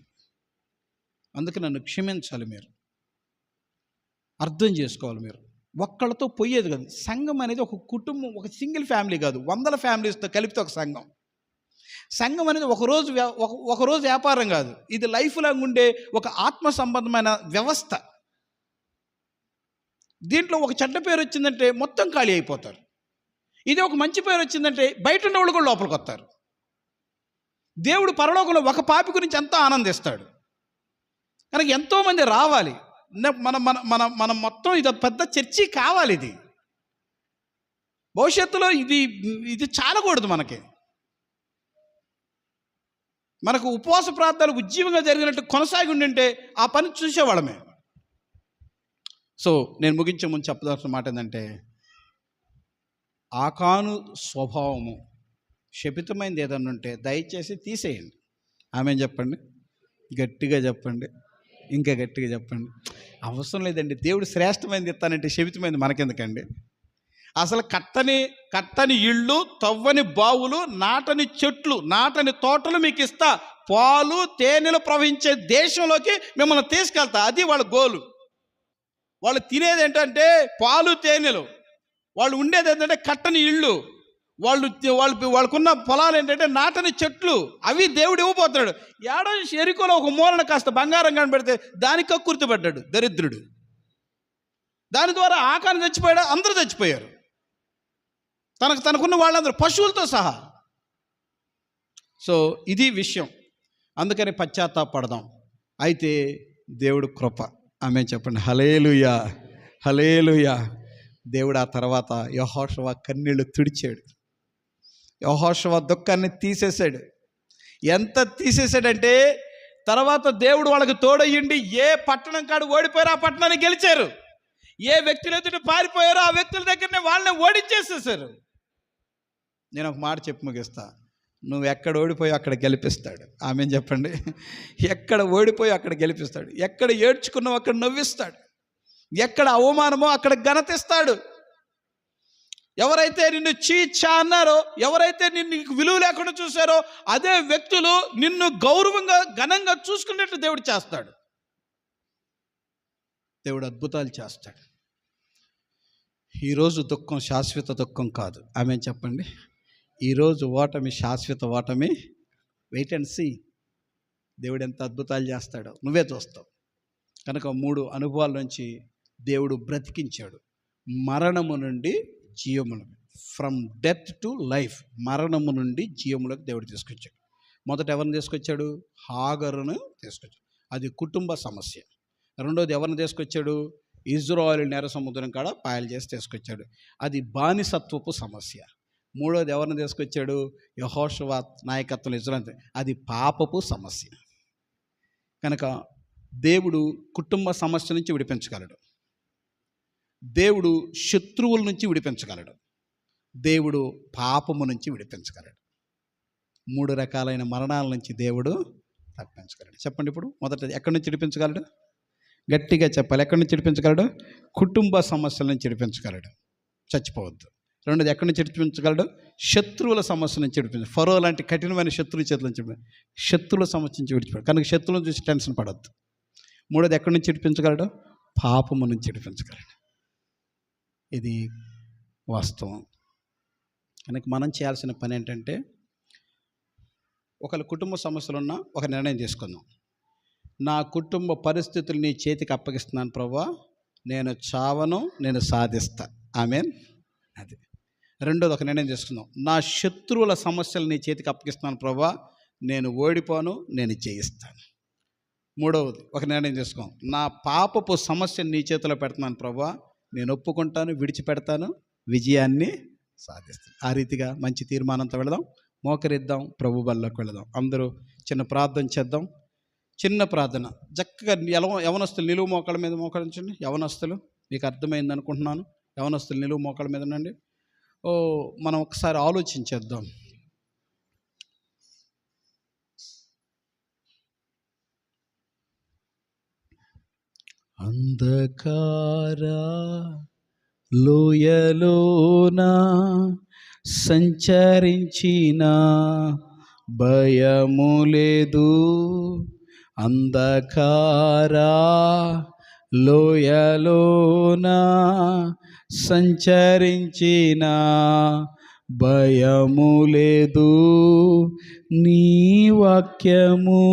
[SPEAKER 1] అందుకే నన్ను క్షమించాలి, మీరు అర్థం చేసుకోవాలి. మీరు ఒక్కళ్ళతో పోయేది కాదు. సంఘం అనేది ఒక కుటుంబం, ఒక సింగిల్ ఫ్యామిలీ కాదు, 100 ఫ్యామిలీస్తో కలిపితే ఒక సంఘం. సంఘం అనేది ఒకరోజు వ్యాపారం కాదు, ఇది లైఫ్ లాంగ్ ఉండే ఒక ఆత్మ సంబంధమైన వ్యవస్థ. దీంట్లో ఒక చెడ్డ పేరు వచ్చిందంటే మొత్తం ఖాళీ అయిపోతారు. ఇది ఒక మంచి పేరు వచ్చిందంటే బయట ఉన్న వాళ్ళు కూడా లోపలికి వస్తారు. దేవుడు పరలోకంలో ఒక పాపి గురించి ఎంతో ఆనందిస్తాడు. కనుక ఎంతోమంది రావాలి. మనం మొత్తం ఇది పెద్ద చర్చి కావాలి. ఇది భవిష్యత్తులో ఇది చాలకూడదు. మనకు ఉపవాస ప్రార్థనలు ఉజ్జీవంగా జరిగినట్టు కొనసాగి ఉండింటే ఆ పని చూసేవాళ్ళమే. సో నేను ముగించే ముందు చెప్పదలసిన మాట ఏంటంటే, ఆకాను స్వభావము శపితమైనది ఏదన్నా ఉంటే దయచేసి తీసేయండి. ఆమెను చెప్పండి, గట్టిగా చెప్పండి, ఇంకా గట్టిగా చెప్పండి. అవసరం లేదండి. దేవుడు శ్రేష్టమైనది ఇస్తానంటే శపితమైనది మనకెందుకండి? అసలు కట్టని ఇళ్ళు, తవ్వని బావులు, నాటని చెట్లు, నాటని తోటలు మీకు ఇస్తా, పాలు తేనెలు ప్రవహించే దేశంలోకి మిమ్మల్ని తీసుకెళ్తా. అది వాళ్ళ గోలు. వాళ్ళు తినేది ఏంటంటే పాలు తేనెలు, వాళ్ళు ఉండేది ఏంటంటే కట్టని ఇళ్ళు, వాళ్ళకున్న పొలాలు ఏంటంటే నాటని చెట్లు. అవి దేవుడు ఇవ్వబోతున్నాడు. ఏడో ఎరికోలో ఒక మూలన కాస్త బంగారం కనబెడితే దానికి కక్కుర్తిపడ్డాడు దరిద్రుడు. దాని ద్వారా ఆకాను చచ్చిపోయాడు, అందరూ చచ్చిపోయారు. తనకున్న వాళ్ళందరూ పశువులతో సహా. సో ఇది విషయం. అందుకని పశ్చాత్తాపడదాం. అయితే దేవుడు కృప. ఆమె చెప్పండి హల్లెలూయా, హల్లెలూయా. దేవుడు ఆ తర్వాత యెహోషువ కన్నీళ్లు తుడిచాడు. యెహోషువ దుఃఖాన్ని తీసేశాడు. ఎంత తీసేశాడంటే తర్వాత దేవుడు వాళ్ళకి తోడయ్యండి. ఏ పట్టణం కాడు ఓడిపోయారో ఆ పట్టణాన్ని గెలిచారు. ఏ వ్యక్తులు ఎదుట పారిపోయారో ఆ వ్యక్తుల దగ్గరనే వాళ్ళని ఓడించేసేసారు. నేను ఒక మాట చెప్పి ముగిస్తా. నువ్వు ఎక్కడ ఓడిపోయి అక్కడ గెలిపిస్తాడు. ఆమెను చెప్పండి. ఎక్కడ ఓడిపోయి అక్కడ గెలిపిస్తాడు. ఎక్కడ ఏడ్చుకున్నావు అక్కడ నవ్విస్తాడు. ఎక్కడ అవమానమో అక్కడ ఘనతిస్తాడు. ఎవరైతే నిన్ను చీచా అన్నారో, ఎవరైతే నిన్ను విలువ లేకుండా చూశారో అదే వ్యక్తులు నిన్ను గౌరవంగా ఘనంగా చూసుకున్నట్టు దేవుడు చేస్తాడు. దేవుడు అద్భుతాలు చేస్తాడు. ఈరోజు దుఃఖం శాశ్వత దుఃఖం కాదు. ఆమెను చెప్పండి. ఈరోజు ఓటమి శాశ్వత ఓటమి. Wait and see. దేవుడు ఎంత అద్భుతాలు చేస్తాడో నువ్వే చూస్తావు. కనుక 3 అనుభవాల నుంచి దేవుడు బ్రతికించాడు. మరణము నుండి జీవములకు, ఫ్రమ్ డెత్ టు లైఫ్. మరణము నుండి జీవములకు దేవుడు తీసుకొచ్చాడు. మొదట ఎవరిని తీసుకొచ్చాడు? హాగరును తీసుకొచ్చాడు. అది కుటుంబ సమస్య. రెండోది ఎవరిని తీసుకొచ్చాడు? ఇజ్రాయేలు నెర సముద్రం కాడ పాయలు చేసి తీసుకొచ్చాడు. అది బానిసత్వపు సమస్య. మూడోది ఎవరిని తీసుకొచ్చాడు? యెహోషువ నాయకత్వం ఇజ్రాయేలు. అది పాపపు సమస్య. కనుక దేవుడు కుటుంబ సమస్య నుంచి విడిపించగలడు. దేవుడు శత్రువుల నుంచి విడిపించగలడు. దేవుడు పాపము నుంచి విడిపించగలడు. 3 రకాలైన మరణాల నుంచి దేవుడు తప్పించగలడు. చెప్పండి ఇప్పుడు. మొదట ఎక్కడి నుంచి విడిపించగలడు? గట్టిగా చెప్పాలి. ఎక్కడి నుంచి విడిపించగలడు? కుటుంబ సమస్యల నుంచి విడిపించగలడు, చచ్చిపోవద్దు. రెండోది ఎక్కడి నుంచి విడిపించగలడు? శత్రువుల సమస్య నుంచి విడిపించగలడు. ఫరో లాంటి కఠినమైన శత్రువుల చేతుల నుంచి, శత్రువుల సమస్య నుంచి విడిచిపోయాడు. కనుక శత్రువులను చూసి టెన్షన్ పడవద్దు. మూడోది ఎక్కడి నుంచి విడిపించగలడు? పాపము నుంచి విడిపించగలడు. ఇది వాస్తవం. కనుక మనం చేయాల్సిన పని ఏంటంటే, ఒకళ్ళ కుటుంబ సమస్యలున్నా ఒక నిర్ణయం తీసుకుందాం. నా కుటుంబ పరిస్థితులు నీ చేతికి అప్పగిస్తున్నాను ప్రభువా, నేను చావను, నేను సాధిస్తా. ఆమేన్. అది. రెండోది ఒక నిర్ణయం తీసుకుందాం. నా శత్రువుల సమస్యలు నీ చేతికి అప్పగిస్తున్నాను ప్రభువా, నేను ఓడిపోను, నేను జయిస్తాను. మూడవది ఒక నిర్ణయం తీసుకో. నా పాపపు సమస్యను నీ చేతిలో పెడుతున్నాను ప్రభువా, నేను ఒప్పుకుంటాను, విడిచిపెడతాను, విజయాన్ని సాధిస్తాను. ఆ రీతిగా మంచి తీర్మానంతో వెళదాం. మోకరిద్దాం, ప్రభు బల్లోకి వెళదాం. అందరూ చిన్న ప్రార్థన చేద్దాం. చిన్న ప్రార్థన. చక్కగా యవనస్తులు నిలువు మోకాళ్ళ మీద మోకరించండి. యవనస్తులు మీకు అర్థమైంది అనుకుంటున్నాను. యవనస్తులు నిలువు మోకాళ్ళ మీద ఉండండి. మనం ఒకసారి ఆలోచించేద్దాం. అంధకార లోయలోన సంచరించిన భయము లేదు. అంధకార లోయలోన సంచరించిన భయము లేదు. నీ వాక్యము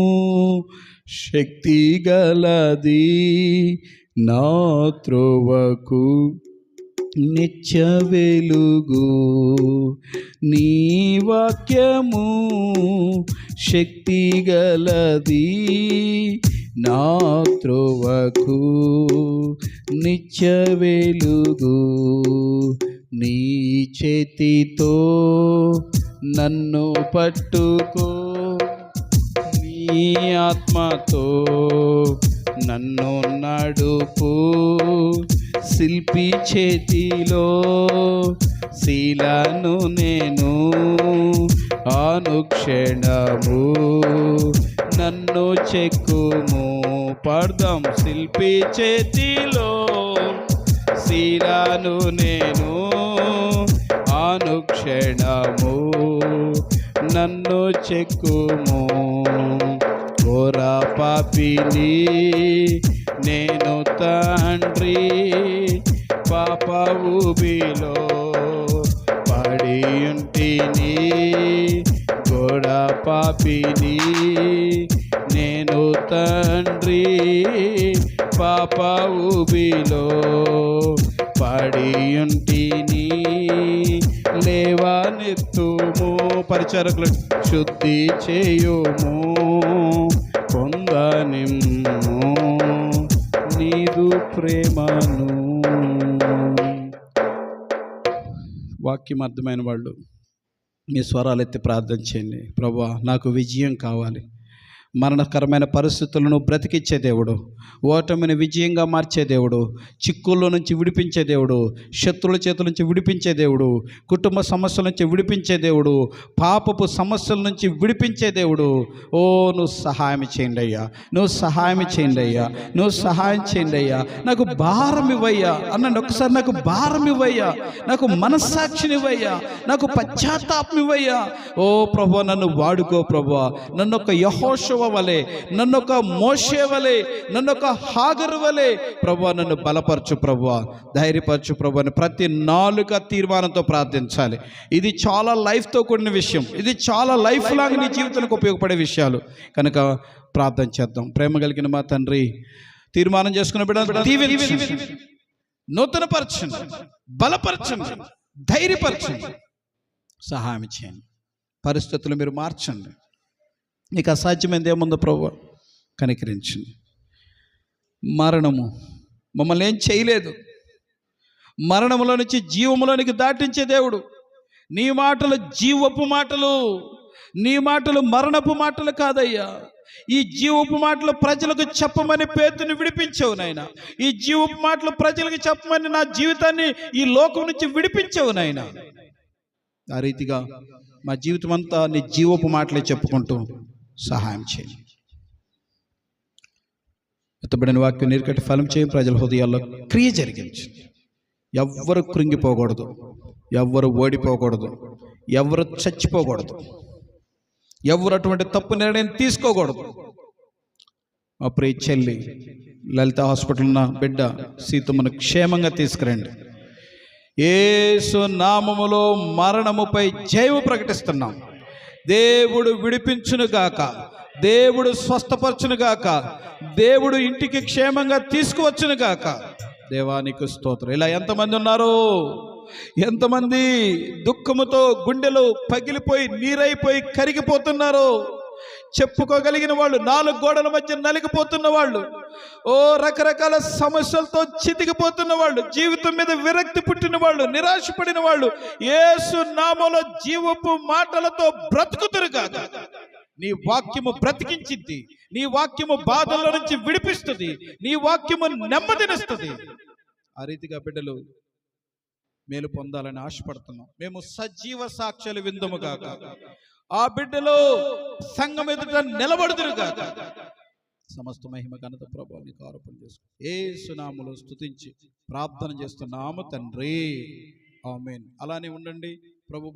[SPEAKER 1] శక్తి గలది, నా త్రోవకు నిత్య వెలుగు. నీ వాక్యము శక్తి గలది, నా త్రోవకు నిత్య వెలుగు. నీ చేతితో నన్ను పట్టుకో, నీ ఆత్మతో నన్ను నడుపు, శిల్పి చేతిలో శీలను నేను, అనుక్షణము నన్ను చెక్కుము. పాడదాం. శిల్పి చేతిలో శీలను నేను, అనుక్షణము నన్ను చెక్కుము. ఘోర పాపిని నేను తండ్రి, పాప ఊబిలో పడి ఉంటిని. ఘోర పాపిని నేను తండ్రి, పాప ఊబిలో పడి ఉంటిని. లేవనెత్తుము, పరిచారకులు శుద్ధి చేయుము, పొందనిమ్ము నీదు ప్రేమను. వాక్యం అర్థమైన వాళ్ళు మీ స్వరాలు ఎత్తి ప్రార్థన చేయండి. ప్రభువా, నాకు విజయం కావాలి. మరణకరమైన పరిస్థితులను బ్రతికిచ్చే దేవుడు, ఓటమిని విజయంగా మార్చే దేవుడు, చిక్కుల్లో నుంచి విడిపించే దేవుడు, శత్రువుల చేతుల నుంచి విడిపించే దేవుడు, కుటుంబ సమస్యల నుంచి విడిపించే దేవుడు, పాపపు సమస్యల నుంచి విడిపించే దేవుడు. ఓ నువ్వు సహాయం చేయండి అయ్యా, నువ్వు సహాయం చేయండి అయ్యా, నువ్వు సహాయం చేయండి అయ్యా. నాకు భారం ఇవ్వయ్యా అన్నాడు ఒకసారి. నాకు భారం ఇవ్వయ్యా, నాకు మనస్సాక్షిని ఇవ్వయ్యా, నాకు పశ్చాత్తాపం ఇవ్వయ్యా. ఓ ప్రభువా, నన్ను వాడుకో ప్రభువా. నన్ను ఒక యెహోషువ వలె, నన్ను ఒక మోషే వలె, నన్ను ఒక హాగరు వలె ప్రభువా నన్ను బలపరచు ప్రభువా, ధైర్యపరచు ప్రభువా అని ప్రతి నాలుక తీర్మానంతో ప్రార్థించాలి. ఇది చాలా లైఫ్తో కూడిన విషయం. ఇది చాలా లైఫ్ లాంగ్ నీ జీవితానికి ఉపయోగపడే విషయాలు కనుక ప్రార్థన చేద్దాం. ప్రేమ కలిగిన మా తండ్రి, తీర్మానం చేసుకున్న బిడ్డ దీవించండి, నూతనపరచండి, బలపరచండి, ధైర్యపరచండి, సహాయం చేయండి. పరిస్థితులు మీరు మార్చండి. నీకు అసాధ్యమైనది ఏముందో ప్రభువా, కనికరించండి. మరణము మమ్మల్ని ఏం చేయలేదు. మరణములో నుంచి జీవములోనికి దాటించే దేవుడు. నీ మాటలు జీవపు మాటలు, నీ మాటలు మరణపు మాటలు కాదయ్యా. ఈ జీవపు మాటలు ప్రజలకు చెప్పమని పేతుని విడిపించావు నాయన. ఈ జీవపు మాటలు ప్రజలకు చెప్పమని నా జీవితాన్ని ఈ లోకం నుంచి విడిపించావు నాయన. ఆ రీతిగా మా జీవితం అంతా నీ జీవపు మాటలే చెప్పుకుంటూ సహాయం చేయండి. ఎత్తబడిన వాక్యం నీరుకట్టి ఫలం చేయం, ప్రజల హృదయాల్లో క్రియ జరిగించండి. ఎవ్వరు కృంగిపోకూడదు, ఎవ్వరు ఓడిపోకూడదు, ఎవరు చచ్చిపోకూడదు, ఎవరు అటువంటి తప్పు నిర్ణయం తీసుకోకూడదు. మా ప్రియ చెల్లి లలిత హాస్పిటల్ ఉన్న బిడ్డ సీతమ్మను క్షేమంగా తీసుకురండి. యేసు నామములో మరణముపై జయము ప్రకటిస్తున్నాం. దేవుడు విడిపించును గాక, దేవుడు స్వస్థపరచును గాక, దేవుడు ఇంటికి క్షేమంగా తీసుకువచ్చును గాక. దేవానికి స్తోత్రం. ఇలా ఎంతమంది ఉన్నారు? ఎంతమంది దుఃఖముతో గుండెలు పగిలిపోయి నీరైపోయి కరిగిపోతున్నారు? చెప్పుకోగలిగిన వాళ్ళు, నాలుగు గోడల మధ్య నలిగిపోతున్న వాళ్ళు, ఓ రకరకాల సమస్యలతో చితికిపోతున్న వాళ్ళు, జీవితం మీద విరక్తి పుట్టిన వాళ్ళు, నిరాశపడిన వాళ్ళు యేసు నామములో జీవపు మాటలతో బ్రతుకుతురు కాదు. నీ వాక్యము బ్రతికించింది, నీ వాక్యము బాధల నుంచి విడిపిస్తుంది, నీ వాక్యము నెమ్మదినిస్తుంది. ఆ రీతిగా బిడ్డలు మేలు పొందాలని ఆశపడుతున్నాం. మేము సజీవ సాక్ష్యాలు విందుము కాక, ఆ బిడ్డలు సంఘం ఎదుట నిలబడుదురు కాక. సమస్త మహిమ ఘనత ప్రభావానికి ఆరోపణ చేసుకు యేసు నామములో స్తుతించి ప్రార్థన చేస్తున్నాము తండ్రి. ఆమేన్. అలానే ఉండండి. ప్రభు